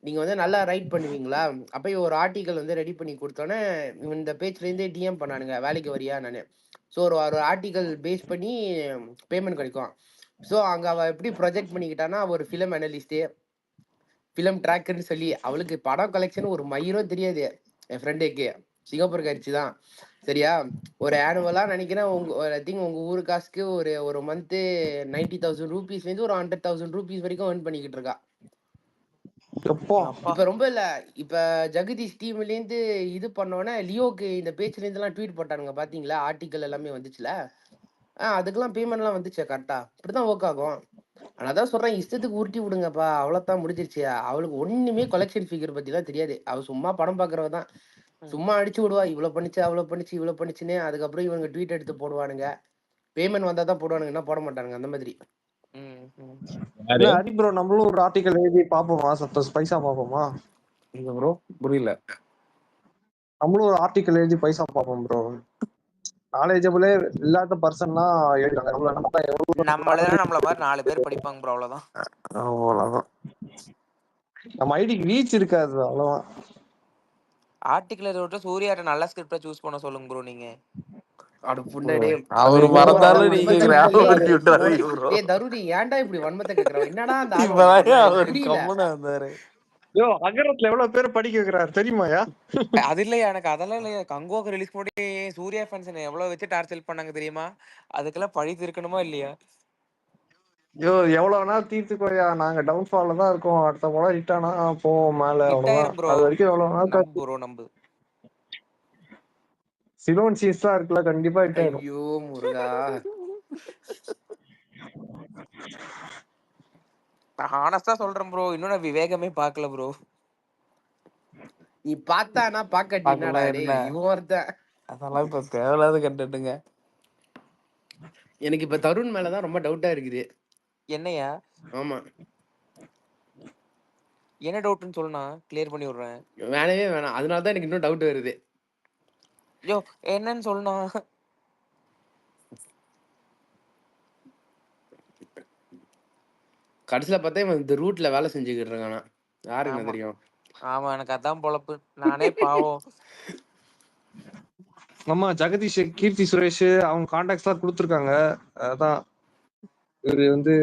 [SPEAKER 2] நீங்க வந்து நல்லா ரைட் பண்ணுவீங்களா, அப்ப ஒரு ஆர்டிகல் வந்து ரெடி பண்ணி கொடுத்தோன்னே இந்த பேஜ்ல இருந்தே டிஎம் பண்ணானுங்க, வேலைக்கு வரியா நானு. ஸோ ஒரு ஆர்டிகல் பேஸ் பண்ணி பேமெண்ட் கிடைக்கும். ஸோ அங்க அவ எப்படி ப்ரொஜெக்ட் பண்ணிக்கிட்டானா, ஒரு ஃபிலிம் அனலிஸ்ட், ஃபிலிம் ட்ராக்கர்னு சொல்லி, அவளுக்கு படம் கலெக்ஷன் ஒரு மயிரும் தெரியாது. என் ஃப்ரெண்டுக்கு சிங்கப்பூர் கட்சி தான் சரியா. ஒரு ஆனுவலா நினைக்கிறேன் உங்க ஊரு காசுக்கு ஒரு மந்த்து 90,000 ரூபீஸ்லேருந்து ஒரு 100,000 ரூபீஸ் வரைக்கும் ஏர்ன் பண்ணிக்கிட்டு இருக்கா. இப்ப ரொம்ப இல்ல, இப்ப ஜெகதீஷ் டீம்ல இருந்து இது பண்ணோன்னே லியோக்கு இந்த பேஜ்ல இருந்து எல்லாம் ட்வீட் போட்டானுங்க பாத்தீங்களா, ஆர்டிகல் எல்லாமே வந்துச்சுல. அதுக்கெல்லாம் பேமெண்ட் எல்லாம் வந்துச்சு கரெக்டா. இப்படிதான் ஒர்க் ஆகும். அதான் சொல்றேன், இஷ்டத்துக்கு உருட்டி விடுங்கப்பா, அவ்வளவுதான் முடிஞ்சிருச்சு. அவளுக்கு ஒண்ணுமே கலெக்ஷன் ஃபிகர் பத்தி எல்லாம் தெரியாது. அவ சும்மா படம் பாக்குறவ தான். சும்மா அடிச்சு விடுவா, இவ்வளவு பண்ணிச்சு அவ்வளவு பண்ணிச்சு இவ்வளவு பண்ணிச்சுன்னு. அதுக்கப்புறம் இவங்க ட்வீட் எடுத்து போடுவானுங்க, பேமெண்ட் வந்தா தான் போடுவானுங்க, என்ன போட மாட்டானுங்க அந்த மாதிரி.
[SPEAKER 5] ஹரி ப்ரோ, நம்மளும் ஒரு ஆர்டிகல் எழுதி பாப்போமா? பைசா பாப்போமா?
[SPEAKER 1] இல்ல ப்ரோ புரியல.
[SPEAKER 5] நம்மளும் ஒரு ஆர்டிகல் எழுதி பைசா பாப்போம் ப்ரோ. நாலேஜபிளே இல்லாத பர்சன்னா
[SPEAKER 3] நம்மள மாதிரி 4 பேர் படிப்பாங்க ப்ரோ, அவ்வளவுதான்.
[SPEAKER 1] அவ்வளவுதான்.
[SPEAKER 5] நம்ம ஐடிக்கு ரீச் இருக்காது, அவ்வளவுதான்.
[SPEAKER 3] ஆர்டிகல் விட்டு சூர்யாட்ட நல்ல ஸ்கிரிப்டா சூஸ் பண்ண சொல்லுங்க ப்ரோ. நீங்க
[SPEAKER 1] அவரு மறந்தாலும் நீங்க ஞாபகப்படுத்தி விட்டாரு ப்ரோ.
[SPEAKER 2] தருணி ஏன்டா இப்படி வன்மத்தை கேக்குறோம்? என்னடா அந்த
[SPEAKER 1] வந்தாரு.
[SPEAKER 5] யோ, அகரத்துல எவ்வளவு பேர் படிக்க வைக்கிறாரு தெரியுமாயா?
[SPEAKER 3] அது இல்லையா, எனக்கு அதெல்லாம் இல்லையா. கங்குவாக்கு ரிலீஸ் பண்ணி சூர்யா ஃபேன்ஸ் எவ்வளவு வச்சு டார்ச்சர் பண்ணாங்க தெரியுமா? அதுக்கெல்லாம் பழி இருக்கணுமா இல்லையா?
[SPEAKER 5] யோ, எவ்வளவு நாள் தீர்த்துக்கோயா, நாங்க டவுன்ஃபால்ல தான் இருக்கோம். அடுத்த படம் ஹிட் ஆனா போவோம் மேல, அவ்வளவுதான். அது வரைக்கும் எவ்வளவு நாள்
[SPEAKER 3] ப்ரோ நம்பு.
[SPEAKER 5] சிலோன் சீஸ்லாம் இருக்குல்ல, கண்டிப்பா ஹிட் ஆயிடும்.
[SPEAKER 2] ஐயோ முருகா,
[SPEAKER 3] நான் ஹானஸ்டா சொல்றேன் ப்ரோ, இன்னும் நான் விவேகமே பார்க்கல ப்ரோ.
[SPEAKER 2] நீ பார்த்தானா பாக்கட்டினா இவன் ஒருத்தன்.
[SPEAKER 1] அதெல்லாம் இப்ப தேவையில்லாத கண்டுட்டுங்க.
[SPEAKER 2] எனக்கு இப்ப தருண் மேலதான் ரொம்ப டவுட்டா இருக்குது.
[SPEAKER 3] என்னையா?
[SPEAKER 2] ஆமா,
[SPEAKER 3] என்ன டவுட்னு சொல்லுனா கிளியர் பண்ணி விடுறேன்.
[SPEAKER 2] வேணவே வேணாம், அதனாலதான் எனக்கு இன்னும் டவுட் வருது.
[SPEAKER 3] ஐயோ என்னன்னு சொல்லுனா.
[SPEAKER 2] கடைசியில பார்த்தா இவன் இந்த ரூட்ல வேலை செஞ்சுக்கிட்டு இருக்கானா, யாருக்கு தெரியும்?
[SPEAKER 3] ஆமா, எனக்கு அதான் பொழப்பு, நானே பாவம்.
[SPEAKER 5] ஆமா, ஜெகதீஷ், கீர்த்தி சுரேஷ் அவங்க கான்டாக்ட்ஸ் எல்லாம் கொடுத்துருக்காங்க. அதான் இவரு வந்து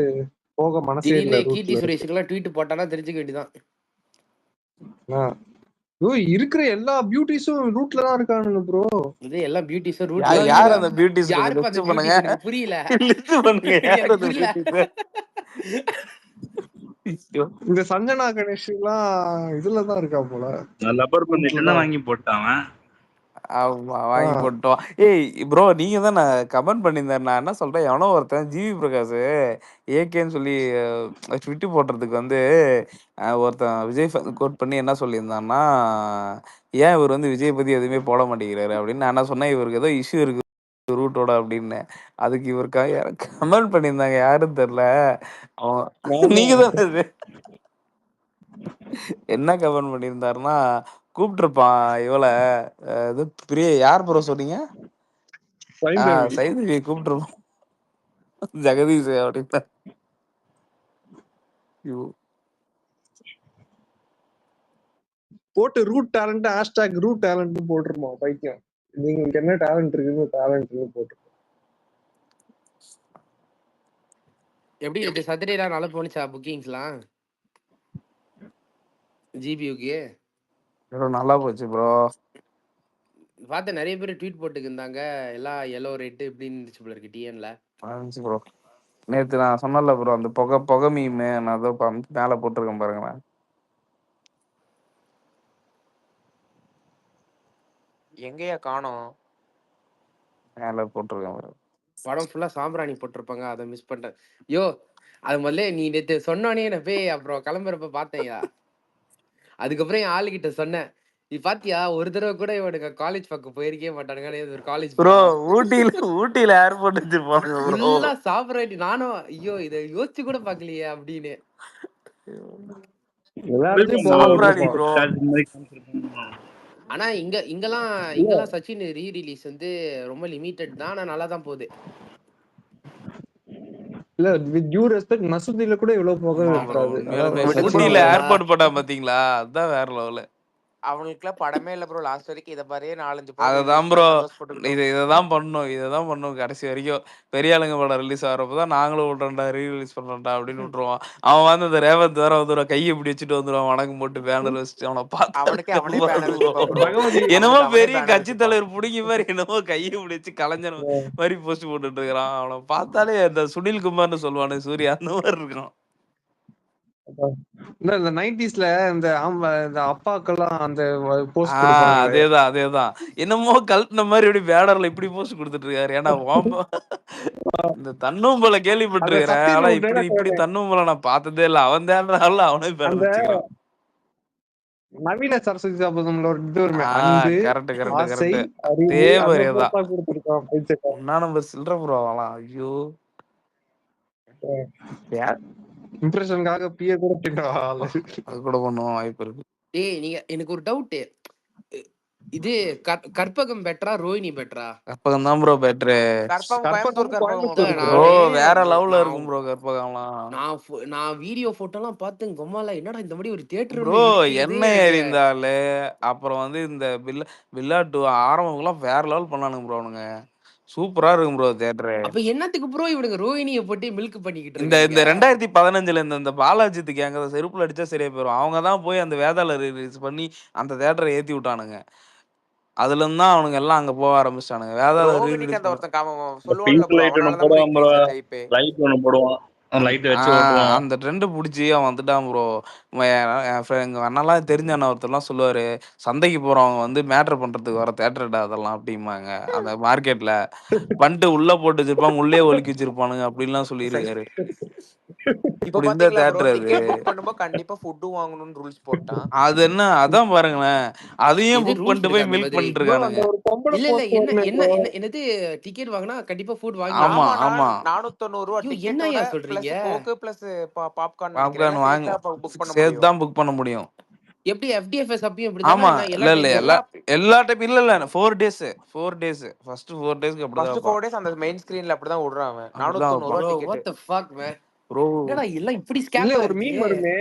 [SPEAKER 5] போக மனசே இல்ல.
[SPEAKER 2] கீர்த்தி சுரேஷுக்கு எல்லாம் ட்வீட் போட்டானா தெரிஞ்சுக்க வேண்டியதான்.
[SPEAKER 5] இருக்கிற எல்லா பியூட்டிஸும் ரூட்ல தான் இருக்கானுங்க ப்ரோ.
[SPEAKER 2] இது எல்லா பியூட்டிஸும் ரூட்ல.
[SPEAKER 1] யார் அந்த பியூட்டிஸ்?
[SPEAKER 2] யாருக்கு பண்ணுங்க, புரியல.
[SPEAKER 1] ஐயோ.
[SPEAKER 5] இந்த சஞ்சனா கணேஷ் எல்லாம் இதுலதான் இருக்கா போல.
[SPEAKER 4] லப்பர் பண்ணிட்டு
[SPEAKER 5] கூட்டுலதான்.
[SPEAKER 4] வாங்கி போட்டான்.
[SPEAKER 1] ஆமா
[SPEAKER 5] ஆ,
[SPEAKER 1] வாங்கி போட்டோம். ஏய் ப்ரோ நீங்க தான் நான் கமெண்ட் பண்ணியிருந்தாரு. நான் என்ன சொல்றேன், எவனோ ஒருத்தன் ஜிவி பிரகாஷ் ஏகேன்னு சொல்லி ட்விட்டு போடுறதுக்கு வந்து ஒருத்தன் விஜய் கோட் பண்ணி என்ன சொல்லியிருந்தான்னா, ஏன் இவர் வந்து விஜய் பத்தி எதுவுமே போட மாட்டேங்கிறாரு அப்படின்னு. நான் என்ன சொன்னேன், இவருக்கு ஏதோ இஷ்யூ இருக்கு ரூட்டோட அப்படின்னு. அதுக்கு இவருக்காக யாரும் கமெண்ட் பண்ணியிருந்தாங்க, யாருன்னு தெரியல. அவன்
[SPEAKER 5] நானும்
[SPEAKER 1] நீங்க தானே இது என்ன கமெண்ட் பண்ணியிருந்தாருன்னா, கூப்பிட்டுருப்பான் இவள இது பிரிய யார் ப்ரோ சொன்னீங்க?
[SPEAKER 5] சைந்தவி.
[SPEAKER 1] சைதவியை கூப்பிட்டுருப்பான் ஜெகதீஷ் அப்படின்னா. ஐயோ.
[SPEAKER 5] போட்டு root talent hashtag root talent போட்டுருமா பைத்தியம். நீங்களுக்கு என்ன டேலண்ட் இருக்குன்னு டேலண்ட் போட்டு.
[SPEAKER 2] எப்படி இது சதுரைலாம் நல்லா போனுச்சா புக்கிங்ஸ்லாம் ஜிபியூக்கு?
[SPEAKER 1] ப்ரோ நல்லா போச்சு ப்ரோ.
[SPEAKER 2] பார்த்தேன் நிறைய பேர் ட்வீட் போட்டுக்கு இருந்தாங்க, எல்லாம் எல்லோ ரேட்டு இப்படின்னு இருந்துச்சு போல இருக்கு டிஎன்ல.
[SPEAKER 1] இருந்துச்சு ப்ரோ. நேற்று நான் சொன்னல ப்ரோ, அந்த புகை புகை மீமே நான் அதோ மேலே போட்டிருக்கேன் பாருங்களேன்.
[SPEAKER 3] எங்கேயா காணோம்?
[SPEAKER 1] மேலே போட்டிருக்கேன் ப்ரோ.
[SPEAKER 2] படம் ஃபுல்லா சாம்பிராணி போட்டிருப்பாங்க, அதை மிஸ் பண்ணிட்டேன். யோ அது முதல்ல நீ நேற்று சொன்னோன்னே நான் போய் அப்புறம் கிளம்புறப்ப பார்த்தேன்யா. அதுக்கப்புறம் என் ஆளுகிட்ட சொன்னேன், நீ பாத்தியா ஒரு தடவை கூட இவனுக்கு காலேஜ் பக்கம் போயிருக்கே மாட்டானுங்க, ஒரு காலேஜ்
[SPEAKER 1] ப்ரோ
[SPEAKER 2] பக்கம்
[SPEAKER 1] ஊட்டியில ஏர்போர்ட் வச்சிருப்பாங்க ப்ரோ.
[SPEAKER 2] ஃபுல்லா சாம்பிராணி. நானும் ஐயோ இதை யோசிச்சு கூட பாக்கலையே அப்படின்னு.
[SPEAKER 5] எல்லா இடத்துலயும் போக
[SPEAKER 1] சாம்பிராணி
[SPEAKER 5] விட்டுருப்பான்.
[SPEAKER 1] ப்ரோ.
[SPEAKER 2] ஆனா இங்கெல்லாம் சச்சின் ரீ ரிலீஸ் வந்து ரொம்ப லிமிட்டட் தான், ஆனா நல்லா தான் போகுது.
[SPEAKER 5] இல்ல வித் டியூ ரெஸ்பெக்ட் மசூதியில கூட இவ்வளவு போக
[SPEAKER 1] ஆமா ப்ரோ,
[SPEAKER 5] இருக்காது.
[SPEAKER 1] உண்மையாலுமே
[SPEAKER 5] அதான் சச்சின்
[SPEAKER 1] ஊட்டியில
[SPEAKER 2] போடுவாங்களா?
[SPEAKER 1] ஏர்போர்ட் போட்டா பாத்தீங்களா, அதுதான் வேற லெவலு.
[SPEAKER 3] அவங்களுக்குலாம் படமே இல்ல ப்ரோ. லாஸ்ட் வரைக்கும் இதை மாதிரியே 4-5 படம்
[SPEAKER 1] அததான்
[SPEAKER 3] ரிலீஸ்
[SPEAKER 1] ப்ரோ,
[SPEAKER 3] பண்ணி சந்தோஷப்பட்டுக்கிட்டோம்.
[SPEAKER 1] இதைதான் பண்ணணும் கடைசி வரைக்கும். பெரிய ஆளுங்க படம் ரிலீஸ் ஆகிறப்பதான் நாங்களும் விட்றோம்டா, ரிலீஸ் பண்றோம்டா அப்படின்னு விட்டுருவான். அவன் வந்து இந்த ரேவந்த் வேற வந்துடுவான், கையை இப்படி வச்சுட்டு வந்துடுவான், வணக்கம் போட்டு பேனர் வச்சுட்டு. அவனை
[SPEAKER 3] அவனுக்கே அவனே
[SPEAKER 1] பார்த்தா
[SPEAKER 3] பேனர் வச்சுப்பான் ப்ரோ.
[SPEAKER 5] ரகுமதி
[SPEAKER 1] என்னமோ
[SPEAKER 3] அவனுக்கு அவனே
[SPEAKER 1] பெரிய
[SPEAKER 3] பேனர்
[SPEAKER 1] கட்சி
[SPEAKER 3] வச்சுப்பான்.
[SPEAKER 1] தலைவர் பிடிங்கி மாதிரி என்னமோ கையை இப்படி வச்சு கலைஞர் மாதிரி போஸ்ட் போட்டுட்டு இருக்கிறான். அவனை பார்த்தாலே இந்த சுனில் குமார்னு சொல்லுவானு சூர்யா, அந்த மாதிரி இருக்கான்.
[SPEAKER 5] இந்த 90ஸ்ல இந்த இந்த அப்பாக்கெல்லாம் அந்த போஸ்ட் கொடுப்பாங்களே.
[SPEAKER 1] அதேதான் என்னமோ கல்ட்ன மாதிரி இப்படி பேனர்ல இப்படி போஸ்ட் கொடுத்துட்டு இருக்காரு. ஏன்னா இந்த தன்னும்பல
[SPEAKER 5] அந்த
[SPEAKER 1] கேள்விப்பட்டிருக்கிறேன்,
[SPEAKER 5] சத்தியன்
[SPEAKER 1] ஆனா
[SPEAKER 5] ஒரு
[SPEAKER 1] இப்படி
[SPEAKER 5] dialogue
[SPEAKER 1] இப்படி தன்னும்பல நான் பார்த்ததே இல்லை. அவன் தேடுறாள் அவனே பேனர்
[SPEAKER 5] அந்த
[SPEAKER 1] வச்சுக்கிறான்.
[SPEAKER 5] நவீன சரஸ்வதி சபதம்ல ஒரு இது வருமே, அன்பு
[SPEAKER 1] கரெக்ட்
[SPEAKER 5] ஆசை
[SPEAKER 1] கரெக்ட்.
[SPEAKER 5] அறிவு,
[SPEAKER 1] அதே
[SPEAKER 5] அந்த
[SPEAKER 1] மாதிரியேதான்.
[SPEAKER 5] போஸ்டா கொடுத்துருக்கான் பைத்தியக்காரன்.
[SPEAKER 1] ஒன்னா நம்பர் சில்லற ப்ரோ அவலாம். ஐயோ
[SPEAKER 5] இம்ப்ரெஷனுக்காக பிய கூட தின்னுவா ஆளு.
[SPEAKER 1] அது கூட பண்ணுவோம், வாய்ப்பு இருக்கு.
[SPEAKER 2] ஏய் நீங்க எனக்கு ஒரு டவுட், இது கற்பகம் பெட்டரா ரோஹிணி பெட்டரா?
[SPEAKER 1] கற்பகம் தான் ப்ரோ பெட்ரு.
[SPEAKER 3] கற்பகம் கோயம்புத்தூர்
[SPEAKER 5] கற்பகம்
[SPEAKER 3] கற்பகம்
[SPEAKER 5] கோயம்புத்தூர்
[SPEAKER 3] bro.
[SPEAKER 1] ப்ரோ
[SPEAKER 2] நானே
[SPEAKER 1] வேற லெவல்ல
[SPEAKER 2] நான்
[SPEAKER 1] இருக்கும் ப்ரோ கற்பகம்லாம்.
[SPEAKER 2] நான் வீடியோ போட்டோலாம் பார்த்தேன், கொம்மால என்னடா இந்த மாதிரி ஒரு தியேட்டர்
[SPEAKER 1] ப்ரோ
[SPEAKER 2] ஒன்று
[SPEAKER 1] என்ன
[SPEAKER 2] இருக்குது.
[SPEAKER 1] எறிந்தாலு அப்புறம் வந்து இந்த பில்லா 2 ஆரம்பம்லாம் வேற லெவல் பண்ணானுங்க ப்ரோ. அவனுங்க சூப்பரா இருக்கும் ப்ரோ தியேட்டரு.
[SPEAKER 2] அப்ப என்னத்துக்கு ப்ரோ இவனுங்க ரோஹிணியை போட்டு மில்க் பண்ணிக்கிட்டு
[SPEAKER 1] இந்த
[SPEAKER 2] இருக்கானுங்க?
[SPEAKER 1] இந்த 2015 இந்த பாலாஜித்து கேங்க செருப்புல அடிச்சா சரியா போயிடும். அவங்க தான் போய் அந்த வேதாள ரிலீஸ் பண்ணி அந்த தியேட்டரை ஏத்தி விட்டானுங்க. அதுல இருந்து தான் அவனுங்க எல்லாம் அங்க போக ஆரம்பிச்சிட்டானுங்க. வேதாள
[SPEAKER 3] ரோஹிணிக்கு
[SPEAKER 1] ரிலீஸ்
[SPEAKER 3] அந்த
[SPEAKER 1] பண்ண
[SPEAKER 3] ஒருத்தன் சொல்லுவான்ல
[SPEAKER 4] பிங்க்
[SPEAKER 3] ப்ரோ,
[SPEAKER 4] லைட் ஒன்று
[SPEAKER 3] அவனாலதான் ப்ரோ
[SPEAKER 4] போடுவான் ப்ரோ,
[SPEAKER 3] இன்க்ரீஸ் ஆச்சு ஹைப்பே.
[SPEAKER 4] லைட் ஒன்று போடுவான், லைட் வச்சு ஓட்டுவான்.
[SPEAKER 1] அந்த ட்ரெண்ட் பிடிச்சி அவன் வந்துட்டான் ப்ரோ. எங்க அண்ணெல்லாம் தெரிஞ்ச அண்ணன் ஒருத்தர்லாம் சொல்லுவாரு, சந்தைக்கு போறவங்க வந்து மேட்டர் பண்றதுக்கு வர தேட்டர்டா அதெல்லாம் அப்படிம்பாங்க. அந்த மார்க்கெட்ல பண்ணிட்டு உள்ள போட்டு வச்சிருப்பாங்க, உள்ளே ஒலிக்கி வச்சிருப்பானுங்க அப்படின்லாம் சொல்லியிருக்காரு.
[SPEAKER 3] இப்ப
[SPEAKER 1] இப்படி இருந்த
[SPEAKER 3] பாத்தீங்களா ப்ரோ,
[SPEAKER 1] தேட்டர் அது.
[SPEAKER 3] டிக்கெட் புக் பண்ணும்போது கண்டிப்பா ஃபுட்டும் வாங்கணும்னு ரூல்ஸ் போட்டான்.
[SPEAKER 1] அது என்ன அதான் பாருங்களேன், அதையும்
[SPEAKER 2] எது
[SPEAKER 1] புக்
[SPEAKER 2] ரூல்ஸ்
[SPEAKER 1] பண்ணிட்டு
[SPEAKER 2] இருக்கா
[SPEAKER 1] போய்
[SPEAKER 2] அந்த
[SPEAKER 1] மில்க்
[SPEAKER 2] மாதிரி?
[SPEAKER 1] பண்ணிட்டு
[SPEAKER 5] ப்ரோ அந்த
[SPEAKER 1] இருக்கானுங்க.
[SPEAKER 5] ஒரு பொம்பளை
[SPEAKER 2] இல்ல
[SPEAKER 5] போஸ்ட்
[SPEAKER 2] என்ன
[SPEAKER 5] வரல
[SPEAKER 2] என்ன
[SPEAKER 5] ப்ரோ.
[SPEAKER 2] என்ன என்னது டிக்கெட் வாங்கினா கண்டிப்பா ஃபுட் வாங்கி
[SPEAKER 1] ஆமா
[SPEAKER 2] ஆகணும்.
[SPEAKER 3] ஆமா,
[SPEAKER 1] ஆமா
[SPEAKER 3] 490 ரூபா
[SPEAKER 2] ஐயோ
[SPEAKER 3] டிக்கெட்டோட
[SPEAKER 2] என்னய்யா
[SPEAKER 3] பிளஸ்
[SPEAKER 2] சொல்றீங்க?
[SPEAKER 3] கோக்கு பிளஸ் பாப்கார்ன்
[SPEAKER 1] பாப்கார்ன்
[SPEAKER 3] நினைக்கிறேன்
[SPEAKER 1] வாங்க
[SPEAKER 3] சேர்த்தா புக் பண்ண
[SPEAKER 1] சேர்த்து
[SPEAKER 3] முடியும்.
[SPEAKER 1] தான் புக் பண்ண முடியும்.
[SPEAKER 2] எப்படி FDFS அப்பயும் இப்படிதானா?
[SPEAKER 1] ஆமா
[SPEAKER 2] என்ன எல்லா
[SPEAKER 1] இல்ல
[SPEAKER 2] டைம்லயும்
[SPEAKER 1] எல்லா
[SPEAKER 3] எல்லா
[SPEAKER 1] எல்லா டைப் இல்ல 4 டேஸ் ஃபர்ஸ்ட் 4 டேஸ்க்கு அப்படிதான்
[SPEAKER 3] ஃபர்ஸ்ட்
[SPEAKER 1] வைப்பான்.
[SPEAKER 3] 4 டேஸ் அந்த மெயின் ஸ்கிரீன்ல அப்படிதான் விடுறான்.
[SPEAKER 1] அப்படிதான்
[SPEAKER 3] 490 ரூபா
[SPEAKER 1] வைப்பான்
[SPEAKER 2] bro
[SPEAKER 3] ticket.
[SPEAKER 2] What the fuck man?
[SPEAKER 1] Bro.
[SPEAKER 2] என்னடா எல்லாம் இப்படி
[SPEAKER 5] இல்ல
[SPEAKER 2] ஸ்கேமா
[SPEAKER 5] ஒரு
[SPEAKER 2] இருக்கு?
[SPEAKER 5] மீன் வருமே,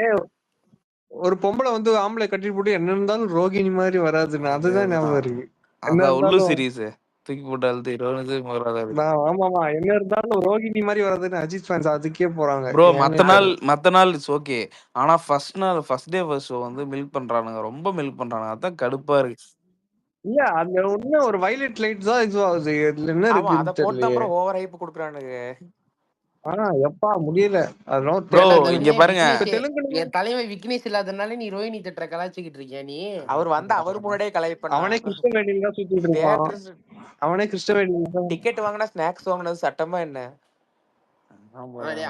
[SPEAKER 5] ஒரு பொம்பளை வந்து ஆம்பளை கட்டிட்டு போட்டு என்ன இருந்தாலும் ரோகிணி மாதிரி வராதுன்னு, அதுதான் ஞாபகம் இருக்கு. என்ன
[SPEAKER 1] அதான் உள்ளூர்
[SPEAKER 5] இருந்தாலும்
[SPEAKER 1] சீரீஸ் தூக்கி போட்டு அழுத்து 20 வராது.
[SPEAKER 5] ஆமாமா, என்ன இருந்தாலும் ரோகிணி மாதிரி வராதுன்னு அஜித் ஃபேன்ஸ் அதுக்கே போறாங்க.
[SPEAKER 1] ப்ரோ
[SPEAKER 5] ஏன்னே தெரியல.
[SPEAKER 1] மத்த நாள் இட்ஸ் ஓகே. ஆனா ஃபர்ஸ்ட் டே ஃபர்ஸ்ட் ஷோ வந்து மில்க் பண்றானுங்க, ரொம்ப மில்க் பண்றானுங்க. அதான் கடுப்பா இருக்கு.
[SPEAKER 5] இல்ல அந்த ஒண்ணு ஒரு வயலட் லைட் தான் இது ஆகுது. இதுல என்ன
[SPEAKER 3] ஆமா, அத
[SPEAKER 5] இருக்குன்னு
[SPEAKER 3] போட்டு தான்
[SPEAKER 5] தெரியலையே.
[SPEAKER 3] ப்ரோ ஓவர் ஹைப் குடுக்குறானுங்க.
[SPEAKER 5] எப்பா முடியல. அதெல்லாம்
[SPEAKER 1] ப்ரோ
[SPEAKER 2] ஏன்டா
[SPEAKER 5] தேட்டர்ல
[SPEAKER 1] இங்க
[SPEAKER 2] தருணே
[SPEAKER 1] பாருங்க
[SPEAKER 5] இப்ப
[SPEAKER 2] விக்னேஷ்
[SPEAKER 5] தெலுங்குல
[SPEAKER 2] என் தலைமை விக்னேஷ் இல்லாதனால நீ ரோஹினி தேட்டரை கலாய்ச்சிக்கிட்டு இருக்கியா நீ?
[SPEAKER 3] அவர் வந்து அவர் முன்னாடியே கலாய்ப்பண்ணா.
[SPEAKER 5] அவனே கிருஷ்ணவேணியில தான் சுத்திட்டு இருப்பான்.
[SPEAKER 3] தியேட்டர்
[SPEAKER 5] அவனே கிருஷ்ணவேணியில தான்.
[SPEAKER 3] டிக்கெட் வாங்கினா ஸ்நாக்ஸ் வாங்கினது சட்டமா என்ன?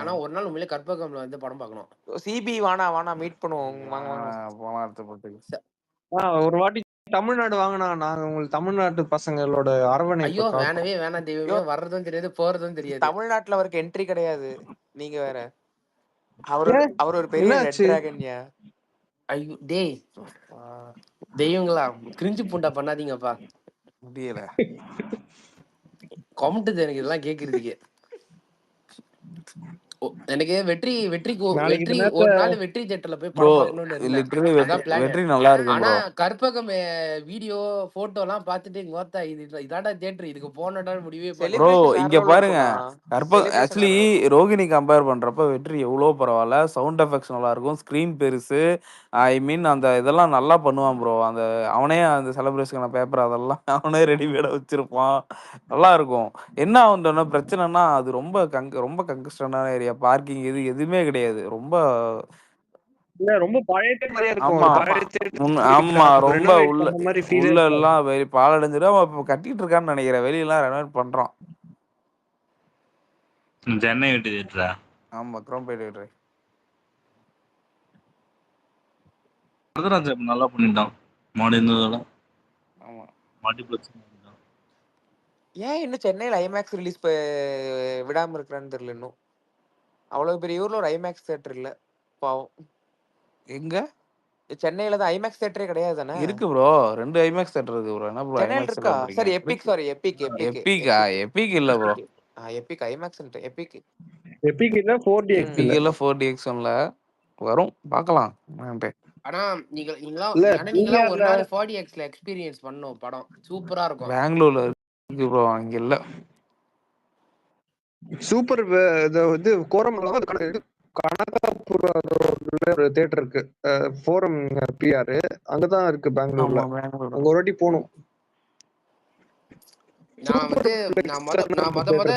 [SPEAKER 2] ஆனா ஒரு நாள் உண்மையிலே கற்பகம்ல வந்து படம் பார்க்கணும்.
[SPEAKER 3] சிபி வானா மீட் பண்ணுவோம். வாங்க வாங்க.
[SPEAKER 1] போனா அடுத்த
[SPEAKER 5] ஒரு வாட்டி தமிழ்நாடு வாங்கினா நாங்க உங்களுக்கு தமிழ்நாட்டு பசங்களோட அரவணைப்பு
[SPEAKER 2] ஐயோ
[SPEAKER 5] காட்டுறோம்.
[SPEAKER 2] வேணவே வேணாம் தெய்வமே, வர்றதும் தெரியாது போறதும் தெரியாது.
[SPEAKER 3] தமிழ்நாட்டுல அவருக்கு என்ட்ரி கிடையாது. நீங்க வேற. அவர் ஒரு பெரிய ரெட்
[SPEAKER 5] என்னாச்சு?
[SPEAKER 3] டிராகன்யா.
[SPEAKER 2] ஐயோ டேய் தெய்வங்களா கிரிஞ்சு பூண்டா பண்ணாதீங்கப்பா.
[SPEAKER 1] முடியல.
[SPEAKER 2] கொமட்டுது எனக்கு இதெல்லாம் கேக்குறதுக்கு. எனக்கு வெற்றிக்கு
[SPEAKER 5] நாளைக்கு இந்த
[SPEAKER 2] வெற்றி ஒரு நாள் வெற்றி தியேட்டர்ல போய்
[SPEAKER 1] ப்ரோ
[SPEAKER 2] படம் பார்க்கணும்னு இருந்தேன்.
[SPEAKER 1] லிட்டரலி
[SPEAKER 2] அதான் பிளான்.
[SPEAKER 1] வெற்றி நல்லா இருக்கும்
[SPEAKER 2] ஆனா
[SPEAKER 1] ப்ரோ.
[SPEAKER 2] கற்பகம் வீடியோ போட்டோ எல்லாம் பார்த்துட்டு கோத்தா இதாடா தியேட்டர் இதுக்கு போனடான்னு முடிவே
[SPEAKER 1] ப்ரோ
[SPEAKER 3] செலிப்ரேஷன்
[SPEAKER 1] இங்க
[SPEAKER 3] வேற
[SPEAKER 1] பாருங்க,
[SPEAKER 3] Celebration
[SPEAKER 1] ஆக்சுவலி
[SPEAKER 3] வேற இருக்கும்.
[SPEAKER 1] ரோகிணி கம்பேர் பண்றப்ப வெற்றி எவ்வளோ பரவாயில்ல. சவுண்ட் எஃபெக்ட்ஸ் நல்லா இருக்கும், ஸ்க்ரீன் பெருசு. ஐ மீன் அந்த இதெல்லாம் நல்லா பண்ணுவான் ப்ரோ. அந்த அவனே அந்த செலிப்ரேஷன் பேப்பர் அதெல்லாம் அவனே ரெடிமேடா வச்சிருப்பான். நல்லா இருக்கும். என்ன ஆகுதுன்னா பிரச்சனைனா அது ரொம்ப கங்கஸ்டனான ஏரியா. பார்க்கிங் எதுவுமே கிடையாது. ரொம்ப
[SPEAKER 5] இல்ல ரொம்ப பழைய மாதிரியே இருக்கும்.
[SPEAKER 1] ஆமா
[SPEAKER 5] ஒரு பழைய theatre
[SPEAKER 1] ஆமா
[SPEAKER 5] இப்ப
[SPEAKER 1] ரொம்ப
[SPEAKER 5] renovate
[SPEAKER 1] உள்ள
[SPEAKER 5] பண்ண மாதிரி feel
[SPEAKER 1] உள்ள
[SPEAKER 5] இருக்காது.
[SPEAKER 1] எல்லாம் பாலடைஞ்சிடும். அவன் இப்போ கட்டிட்டு இருக்கான்னு நினைக்கிறேன். வெளியெல்லாம் ரெனோவேட் பண்றான்.
[SPEAKER 4] சென்னை விட்டு தேட்டரா?
[SPEAKER 1] ஆமா குரோம்பேட்
[SPEAKER 4] வரதராஜ நல்லா பண்ணிட்டான். மாடி இருந்ததோட
[SPEAKER 1] ஆமா.
[SPEAKER 4] மல்டிப்ளெக்ஸ் பண்ணிட்டான்.
[SPEAKER 3] ஏன் இன்னும் சென்னையில் ஐமேக்ஸ் ரிலீஸ் விடாம இருக்கிறான்னு தெரியல. இன்னும் அவ்வளவு பெரிய ஊர்ல ஒரு ஐமேக்ஸ் தியேட்டர் இல்ல பாவம்.
[SPEAKER 1] எங்க
[SPEAKER 3] சென்னையில தான் ஐமேக்ஸ் தியேட்டரே கிடையாது தானே?
[SPEAKER 1] இருக்கு ப்ரோ. 2 ஐமேக்ஸ் தியேட்டர் இருக்கு ப்ரோ. என்ன ப்ரோ
[SPEAKER 3] சென்னையில்
[SPEAKER 1] ஐமேக்ஸ்
[SPEAKER 3] இருக்கா?
[SPEAKER 1] சொல்றீங்க?
[SPEAKER 3] சரி எபிக்,
[SPEAKER 1] இருக்கு.
[SPEAKER 3] சாரி எபிக்
[SPEAKER 1] எப்பிக்கா? எப்பிக் இல்ல bro.
[SPEAKER 3] Epic IMAX epic.
[SPEAKER 5] Epic இல்ல 4DX
[SPEAKER 1] எப்பிக் இல்ல 4DX1ல வரும். பார்க்கலாம்.
[SPEAKER 2] ஆனா
[SPEAKER 5] இல்ல
[SPEAKER 2] நீங்களாம் ஒரு
[SPEAKER 5] PVR
[SPEAKER 2] நாள் 4DXல எக்ஸ்பீரியன்ஸ் பண்ணோம். படம் சூப்பரா இருக்கும்.
[SPEAKER 1] பெங்களூர்ல இருக்கு ப்ரோ, அங்க இல்ல.
[SPEAKER 5] சூப்பர் இது கோரமங்கலம் கனகாபுர ரோட்ல ஒரு தியேட்டர் இருக்கு. ஃபோரம் பிஆர் அங்கதான் இருக்கு பெங்களூர்ல.
[SPEAKER 1] ஆமா பெங்களூர்.
[SPEAKER 5] அங்க ஒரு வாட்டி போகணும்.
[SPEAKER 2] நான் முத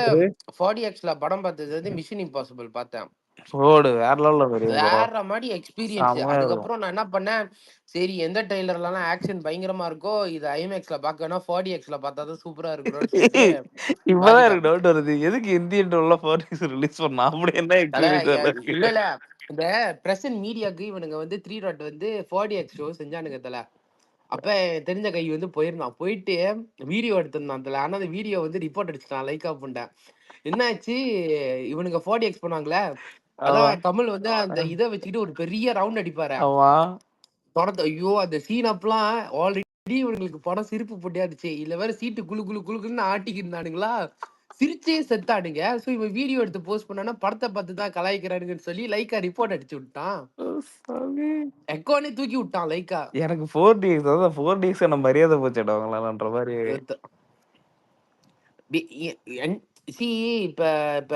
[SPEAKER 2] 4DXல படம் பார்த்தது வந்து மிஷன் இம்பாசிபிள் பார்த்தேன்.
[SPEAKER 1] ரோடு வேற லெவல்ல தெரியும் ப்ரோ.
[SPEAKER 2] வேற மாதிரி எக்ஸ்பீரியன்ஸ்.
[SPEAKER 1] செமையா இருக்கும்.
[SPEAKER 2] அதுக்கப்புறம் நான் என்ன பண்ணேன், சரி எந்த ட்ரெய்லர்லாம் ஆக்ஷன் பயங்கரமா இருக்கோ இது ஐமேக்ஸ்ல பார்க்கணும், 4DXல பார்த்தா தான் சூப்பரா இருக்கும்னு சொல்லிட்டு
[SPEAKER 1] இப்பதான் எனக்கு டவுட் வருது. எதுக்கு இந்தியன் டோல்ல 4DX ரிலீஸ் பண்ணா? அப்படி என்ன எக்ஸ்பீரியன்ஸ்
[SPEAKER 2] இல்ல இந்த பிரசன்ட் மீடியாக்கு இவனுங்க வந்து 3 வந்து 4DX ஷோ செஞ்சானுங்க தல. அப்ப தெரிஞ்ச கை வந்து போயிருந்தான். போயிட்டு வீடியோ எடுத்திருந்தான் தல. ஆனா அந்த வீடியோ வந்து ரிப்போர்ட் அடிச்சுட்டான். லைக் ஆஃப் பண்ணிட்டேன். என்னாச்சு, இவனுங்க 4DX பண்ணாங்களே, அதான் கமல் வந்து அந்த இதை வச்சுக்கிட்டு ஒரு பெரிய ரவுண்ட் அடிப்பாரு படத்தை. ஐயோ அந்த சீன் அப்பெல்லாம் ஆல்ரெடி இவங்களுக்கு படம் சிரிப்பு போட்டியாடுச்சு. இல்ல வேற சீட்டு குழு குழு குழுக்குன்னு ஆட்டிக்கு இருந்தானுங்களா, சிரிச்சே செத்தானுங்க. சோ இவன் வீடியோ எடுத்து போஸ்ட் பண்ணானா படத்தை பார்த்து தான் கலாய்க்கிறானுங்கன்னு சொல்லி லைக்கா ரிப்போர்ட் அடிச்சு விட்டான். எக்கோனே தூக்கி விட்டான் லைக்கா.
[SPEAKER 1] எனக்கு 4DX அதான் 4DX நம்ம மரியாதை போச்சுடவங்களான்ற மாதிரி.
[SPEAKER 2] இப்ப இப்ப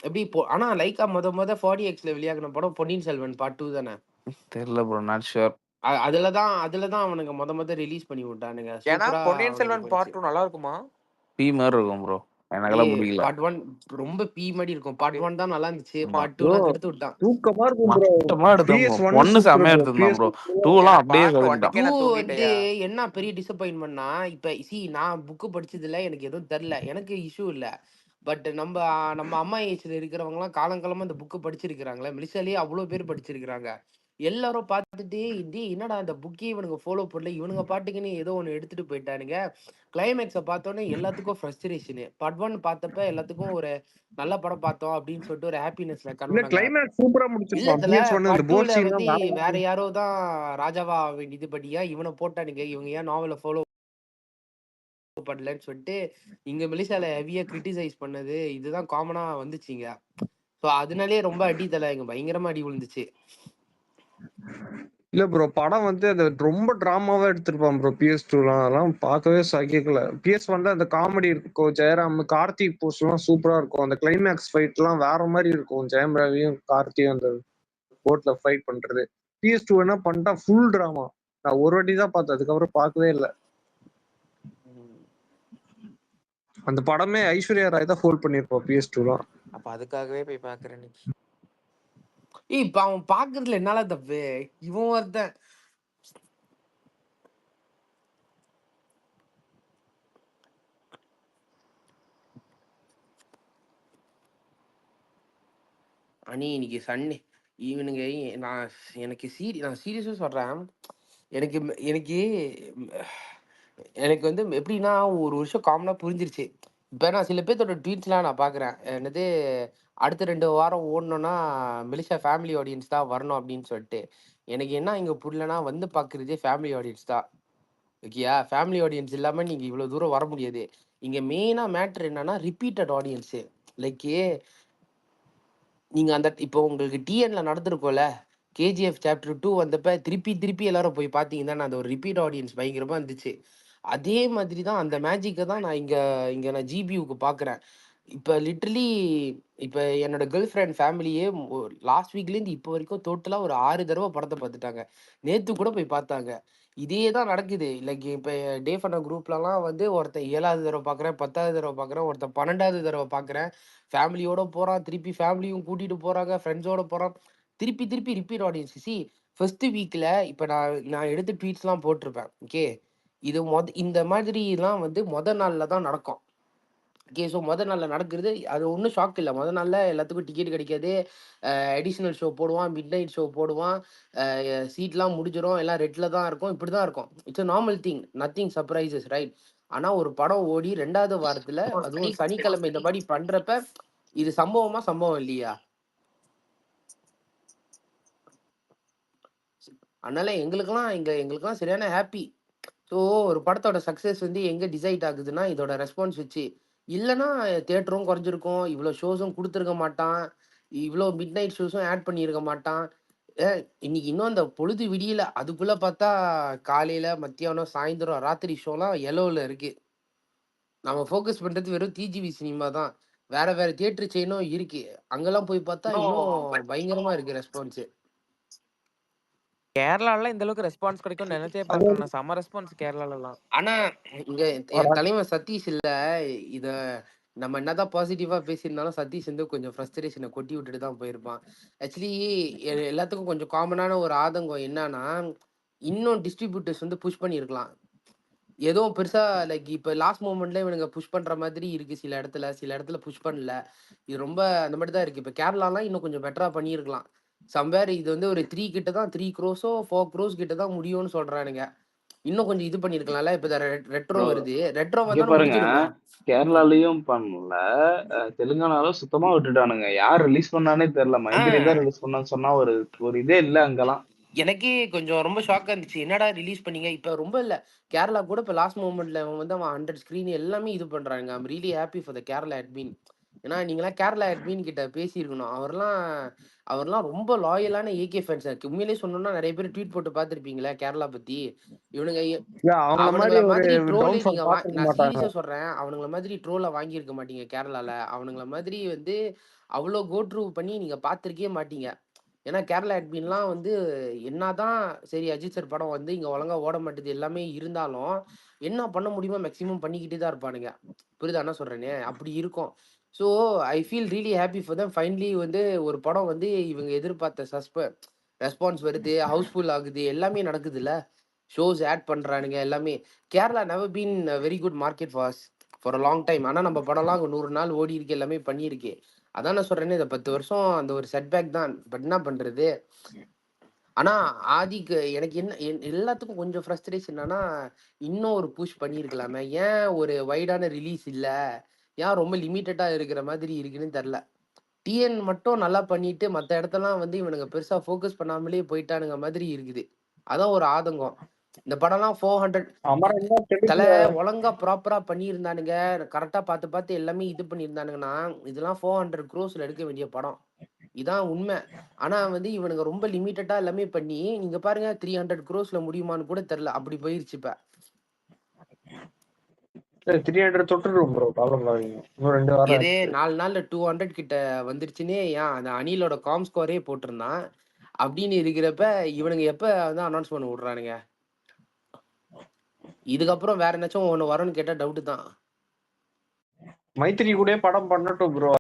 [SPEAKER 2] எப்படி ஆனா லைக்கா முத 4DXல வெளியாகின படம் பொன்னியின் செல்வன் பார்ட் 2 தானே?
[SPEAKER 1] தெரியல ப்ரோ, நாட் ஷூர்.
[SPEAKER 2] அதுலதான் அவனுங்க முத ரிலீஸ் பண்ணி விட்டானுங்க.
[SPEAKER 3] ஏன்னா
[SPEAKER 2] சூப்பரா
[SPEAKER 3] பொன்னியின் செல்வன் பார்ட் 2 நல்லா இருக்குமா?
[SPEAKER 1] பீ மாதிரி இருக்கும் ப்ரோ. எனக்கெல்லாம் பிடிக்கல.
[SPEAKER 2] பார்ட் 1 ரொம்ப பீ மாதிரி இருக்கும். பார்ட் 1 தான் நல்லா இருந்துச்சு. பார்ட் 2 நான் கெடுத்து விட்டான்.
[SPEAKER 5] தூக்கமா இருக்கும் ப்ரோ.
[SPEAKER 1] மட்டமா எடுத்தான். 1 செமையா எடுத்தான் ப்ரோ. 2 எல்லாம் அப்படியே சொல்லிட்டான்.
[SPEAKER 2] 2 வந்து என்ன பெரிய டிசப்பாயின்மென்ட்னா, இப்ப நான் புக் படிச்சது இல்ல, எனக்கு எதுவும் தெரியல, எனக்கு இஷ்யூ இல்ல. பட் நம்ம அம்மா ஏஜ்ல இருக்கிறவங்க எல்லாம் காலங்காலமா இந்த புக்கு படிச்சிருக்கிறாங்களே, மலேசியாலேயே அவ்வளவு பேர் படிச்சிருக்கிறாங்க. எல்லாரும் பார்த்துட்டு என்னடா இந்த புக்கே இவனுங்க ஃபாலோ பண்ணல, இவனுங்க பாட்டுக்குன்னு ஏதோ ஒண்ணு எடுத்துட்டு போயிட்டானுங்க. கிளைமேக்ஸை பார்த்தோன்னே எல்லாத்துக்கும் ஃப்ரஸ்ட்ரேஷனு. பார்ட் 1 பார்த்தப்ப எல்லாத்துக்கும் ஒரு நல்ல படம் பார்த்தோம் அப்படின்னு சொல்லிட்டு ஒரு ஹாப்பினஸ்ல கலந்தாங்க.
[SPEAKER 5] கிளைமேக்ஸ் சூப்பரா முடிச்சிருப்பான்.
[SPEAKER 2] பார்ட் 2ல வந்து வேற யாரோ தான் ராஜாவா வேண்டியது. படியா இவனை போட்டானுங்க, இவங்க ஏன் நாவலை ஃபாலோ பண்ணலன்னு சொல்லிட்டு இங்க மலேசியால ஹெவியா கிரிட்டிசைஸ் பண்ணது இதுதான் காமனா வந்துச்சுங்க. சோ அதனாலே ரொம்ப அடி தலை இங்க பயங்கரமா அடி விழுந்துச்சு.
[SPEAKER 5] இல்ல ப்ரோ, படம் வந்து அது ரொம்ப டிராமாவா எடுத்திருப்பான் ப்ரோ. PS2லாம் அதெல்லாம் பார்க்கவே சகிக்கல. PS1 அந்த காமெடி இருக்கும். ஜெயராம் கார்த்திக் போஸ்ட் எல்லாம் சூப்பரா இருக்கும். அந்த கிளைமேக்ஸ் ஃபைட் எல்லாம் வேற மாதிரி இருக்கும். ஜெயம் ரவியும் கார்த்தியும் அந்த போட்ல ஃபைட் பண்றது. PS2 என்ன பண்ணிட்டா ஃபுல் டிராமா. நான் ஒரு வாட்டி தான் பார்த்தேன், அதுக்கப்புறம் பார்க்கவே இல்லை. அந்த படமே ஐஸ்வர்யா ராய் தான் ஹோல்ட் பண்ணிருப்போம் PS2லாம்.
[SPEAKER 3] அப்ப அதுக்காகவே போய் பாக்குறேன் இன்னைக்கு.
[SPEAKER 2] இப்ப அவன் பாக்குறதுல என்னால தப்பு, இவன் ஒருத்தன் அனி இன்னைக்கு சண்டே இவனுங்க. நான் நான் சீரியஸா சொல்றேன். எனக்கு எனக்கு எனக்கு வந்து எப்படின்னா ஒரு வருஷம் காமனா புரிஞ்சிருச்சு. இப்ப நான் சில பேர்த்தோட ட்வீட்ஸ்லாம் நான் பாக்குறேன். என்னது அடுத்த 2 வாரம் ஓடணும்னா மெலிஷா ஃபேமிலி ஆடியன்ஸ் தான் வரணும் அப்படின்னு சொல்லிட்டு. எனக்கு என்ன இங்க புரியலன்னா வந்து பாக்குறதே ஃபேமிலி ஆடியன்ஸ் தான். ஓகேயா? ஃபேமிலி ஆடியன்ஸ் இல்லாம நீங்க இவ்வளவு தூரம் வர முடியாது. இங்க மெயினா மேட்டர் என்னன்னா ரிப்பீட்டட் ஆடியன்ஸ். லைக் நீங்க அந்த இப்போ உங்களுக்கு டிஎன்ல நடந்திருக்கும்ல, கேஜிஎஃப் சாப்டர் 2 வந்தப்ப திருப்பி திருப்பி எல்லாரும் போய் பார்த்தீங்கன்னா, அந்த ஒரு ரிப்பீட் ஆடியன்ஸ் பயங்கரமா இருந்துச்சு. அதே மாதிரி தான் அந்த மேஜிக்க தான் நான் இங்க இங்க நான் ஜிபியூக்கு பார்க்குறேன். இப்ப லிட்டரலி இப்ப என்னோட கேர்ள் ஃபிரெண்ட் ஃபேமிலியே லாஸ்ட் வீக்லேருந்து இப்போ வரைக்கும் டோட்டலா ஒரு 6 தடவ படத்த பார்த்துட்டாங்க. நேத்து கூட போய் பார்த்தாங்க. இதே தான் நடக்குது. லைக் இப்ப டே ஃபன்னா குரூப்லலாம் வந்து ஒருத்தன் 7வது தடவ பார்க்குறேன், 10வது தடவ பார்க்குறேன், ஒருத்தன் 12வது தடவ பார்க்குறேன். ஃபேமிலியோட போறான், திருப்பி ஃபேமிலியும் கூட்டிட்டு போறாங்க, ஃப்ரெண்ட்ஸோட போறான். திருப்பி திருப்பி ரிப்பீட் ஆடியன்ஸ். ஃபர்ஸ்ட் வீக்ல இப்ப நான் நான் எடுத்த ட்வீட்ஸ்லாம் போட்டிருப்பேன். ஓகே. இது இந்த மாதிரிலாம் வந்து நாள்ல தான் நடக்கும். ஓகே. ஸோ நாள்ல நடக்கிறது அது ஒன்றும் ஷாக் இல்லை. நாள்ல எல்லாத்துக்கும் டிக்கெட் கிடைக்காது. அடிஷனல் ஷோ போடுவான், மிட் நைட் ஷோ போடுவான், சீட்லாம் முடிஞ்சிடும், எல்லாம் ரெட்ல தான் இருக்கும், இப்படி தான் இருக்கும். It's a normal thing, nothing surprises, right? ஆனா ஒரு படம் ஓடி 2வது வாரத்துல அதுவும் சனிக்கிழமை இந்த மாதிரி பண்றப்ப இது சம்பவம் இல்லையா? அதனால எங்களுக்கெல்லாம் சரியான ஹாப்பி. ஸோ ஒரு படத்தோட சக்ஸஸ் வந்து எங்க டிசைட் ஆகுதுன்னா இதோட ரெஸ்பான்ஸ் வச்சு. இல்லைன்னா தியேட்டரும் குறைஞ்சிருக்கும், இவ்வளோ ஷோஸும் கொடுத்துருக்க மாட்டான், இவ்வளோ மிட் நைட் ஷோஸும் ஆட் பண்ணியிருக்க மாட்டான். இன்னைக்கு இன்னும் அந்த பொழுது விடியல, அதுக்குள்ள பார்த்தா காலையில மத்தியானம் சாயந்தரம் ராத்திரி ஷோலாம் எல்லோவில் இருக்கு. நம்ம ஃபோக்கஸ் பண்றது வெறும் டிஜிவி சினிமா தான். வேற வேற தியேட்டர் செயினும் இருக்கு. அங்கெல்லாம் போய் பார்த்தா இன்னும் பயங்கரமா இருக்கு ரெஸ்பான்ஸ்.
[SPEAKER 3] கேரளால இந்த அளவுக்கு ரெஸ்பான்ஸ் கிடைக்கும்னு நினைச்சே பார்க்கல. நான் செம ரெஸ்பான்ஸ் கேரளாலலாம்.
[SPEAKER 2] ஆனா இங்க என் தலைவன் சதீஷ் இல்ல. இத நம்ம என்னதான் பாசிட்டிவா பேசியிருந்தாலும் சதீஷ் வந்து கொஞ்சம் ஃப்ரஸ்ட்ரேஷனை கொட்டி விட்டுட்டு தான் போயிருப்பான். ஆக்சுவலி எல்லாத்துக்கும் கொஞ்சம் காமனான ஒரு ஆதங்கம் என்னன்னா, இன்னும் டிஸ்ட்ரிபியூட்டர்ஸ் வந்து புஷ் பண்ணியிருக்கலாம். ஏதோ பெருசா லைக் இப்ப லாஸ்ட் மொமெண்ட்ல இவனுங்க புஷ் பண்ற மாதிரி இருக்கு சில இடத்துல புஷ் பண்ணல. இது ரொம்ப அந்த மாதிரி தான் இருக்கு. இப்ப கேரளாலாம் இன்னும் கொஞ்சம் பெட்டரா பண்ணியிருக்கலாம். சம்வேர் இது வந்து ஒரு 3 கிட்ட தான் 3 crores 4 crores கிட்ட தான் முடியும்னு சொல்றானுங்க. இன்னும் கொஞ்சம் இது பண்ணிருக்கலாம்ல. இப்ப ரெட்ரோ
[SPEAKER 4] ப்ரோ
[SPEAKER 2] வருது. ரெட்ரோ
[SPEAKER 4] இங்க
[SPEAKER 2] வந்தாலும்
[SPEAKER 4] பாருங்க,
[SPEAKER 2] முடிஞ்சிருமே.
[SPEAKER 4] கேரளாலயும் பண்ணல, தெலுங்கானால சுத்தமா விட்டுட்டானுங்க. யார் ரிலீஸ் பண்ணானே தெரியல. மைத்திரி தான்
[SPEAKER 2] ஆஹ்
[SPEAKER 4] ரிலீஸ் பண்ணான்னு சொன்னா ஒரு ஒரு இதே இல்ல அங்கெல்லாம்.
[SPEAKER 2] எனக்கே கொஞ்சம் ரொம்ப ஷாக்கா இருந்துச்சு. என்னடா ரிலீஸ் பண்ணீங்க? இப்ப ரொம்ப இல்ல. கேரளா கூட இப்ப லாஸ்ட் மொமெண்ட்ல அவன் 100 ஸ்கிரீன் எல்லாமே இது பண்றாங்க. I'm really happy for the Kerala admin. ஏன்னா நீங்களாம் கேரளா அட்மின் கிட்ட பேசியிருக்கணும். அவர்லாம் ரொம்ப லாயலான ஏகே ஃபேன்ஸ். உண்மையிலேயே சொல்லணும்னா நிறைய பேர் ட்வீட் போட்டு பார்த்துருப்பீங்களே கேரளா பத்தி. இவனுங்க
[SPEAKER 5] அவங்கள மாதிரி
[SPEAKER 2] அவனுங்கள
[SPEAKER 5] ஒரு
[SPEAKER 2] மாதிரி ட்ரோல்
[SPEAKER 5] டவுன்ஃபால் பார்த்துருக்க
[SPEAKER 2] நான்
[SPEAKER 5] மாட்டாங்க.
[SPEAKER 2] சீரியஸா சொல்றேன். அவனுங்கள மாதிரி ட்ரோலை வாங்கியிருக்க மாட்டீங்க கேரளால. அவனுங்கள மாதிரி வந்து அவ்வளோ கோ ட்ரூ பண்ணி நீங்க பார்த்துருக்கவே மாட்டீங்க. ஏன்னா கேரளா அட்மின்லாம் வந்து என்னதான் சரி அஜித் சார் படம் வந்து இங்க ஒழுங்கா ஓட மாட்டேது எல்லாமே இருந்தாலும் என்ன பண்ண முடியுமோ மேக்ஸிமம் பண்ணிக்கிட்டே தான் இருப்பானுங்க. புரியுதா என்ன சொல்றேன்னு? அப்படி இருக்கும். So I feel really happy for them. Finally வந்து ஒரு படம் வந்து இவங்க எதிர்பார்த்த ரெஸ்பான்ஸ் வருது, ஹவுஸ்ஃபுல் ஆகுது, எல்லாமே நடக்குதுல்ல. ஷோஸ் ஆட் பண்றானுங்க எல்லாமே. Kerala never been very good market for a long time. ஆனா நம்ம படம்லாம் அங்கே 100 நாள் ஓடி இருக்கு, எல்லாமே பண்ணியிருக்கு. அதான் நான் சொல்றேன்னு, இந்த 10 வருஷம் அந்த ஒரு செட்பேக் தான். பட் என்ன பண்றது? ஆனா ஆதிக்கு எனக்கு எல்லாத்துக்கும் கொஞ்சம் ஃப்ரஸ்ட்ரேஷன் என்னன்னா, இன்னும் ஒரு புஷ் பண்ணியிருக்கலாமே. ஏன் ஒரு வைடான ரிலீஸ் இல்ல? ஏன் ரொம்ப லிமிட்டடா இருக்கிற மாதிரி இருக்குன்னு தெரியல. டிஎன் மட்டும் நல்லா பண்ணிட்டு மத்த இடத்தெல்லாம் வந்து இவனுங்க பெருசா ஃபோக்கஸ் பண்ணாமலே போயிட்டானுங்க மாதிரி இருக்குது. அதான் ஒரு ஆதங்கம். இந்த படம்லாம் 400
[SPEAKER 5] அமரன் தான்
[SPEAKER 2] தல
[SPEAKER 5] தெலுங்குல
[SPEAKER 2] ஒழுங்கா ப்ராப்பரா பண்ணியிருந்தானுங்க. கரெக்டா பார்த்து எல்லாமே இது பண்ணியிருந்தானுங்கன்னா, இதெல்லாம் 400 crores எடுக்க வேண்டிய படம். இதான் உண்மை. ஆனா வந்து இவனுங்க ரொம்ப லிமிட்டடா எல்லாமே பண்ணி, நீங்க பாருங்க 300 crores முடியுமான்னு கூட தெரியல. அப்படி போயிருச்சு இப்ப.
[SPEAKER 5] 300 தொட்டுரும் ப்ரோ. கவலைப்படாதீங்க. இன்னும் 2 வாரம்
[SPEAKER 2] எதே
[SPEAKER 5] இருக்கு.
[SPEAKER 2] 4 நாள்ல 200 கிட்ட வந்துருச்சுன்னே அந்த அணிலோட காம் ஸ்கோரே போட்டிருந்தான். அப்படின்னு இருக்கிறப்ப இவனுங்க எப்ப வந்து அனௌன்ஸ் பண்ண விடுறானுங்க? இதுக்கப்புறம் வேற ஏதாச்சும் ஒண்ணு வரும்னு கேட்டா டவுட் தான்.
[SPEAKER 5] மைத்திரி கூட படம் பண்ணட்டும் ப்ரோ.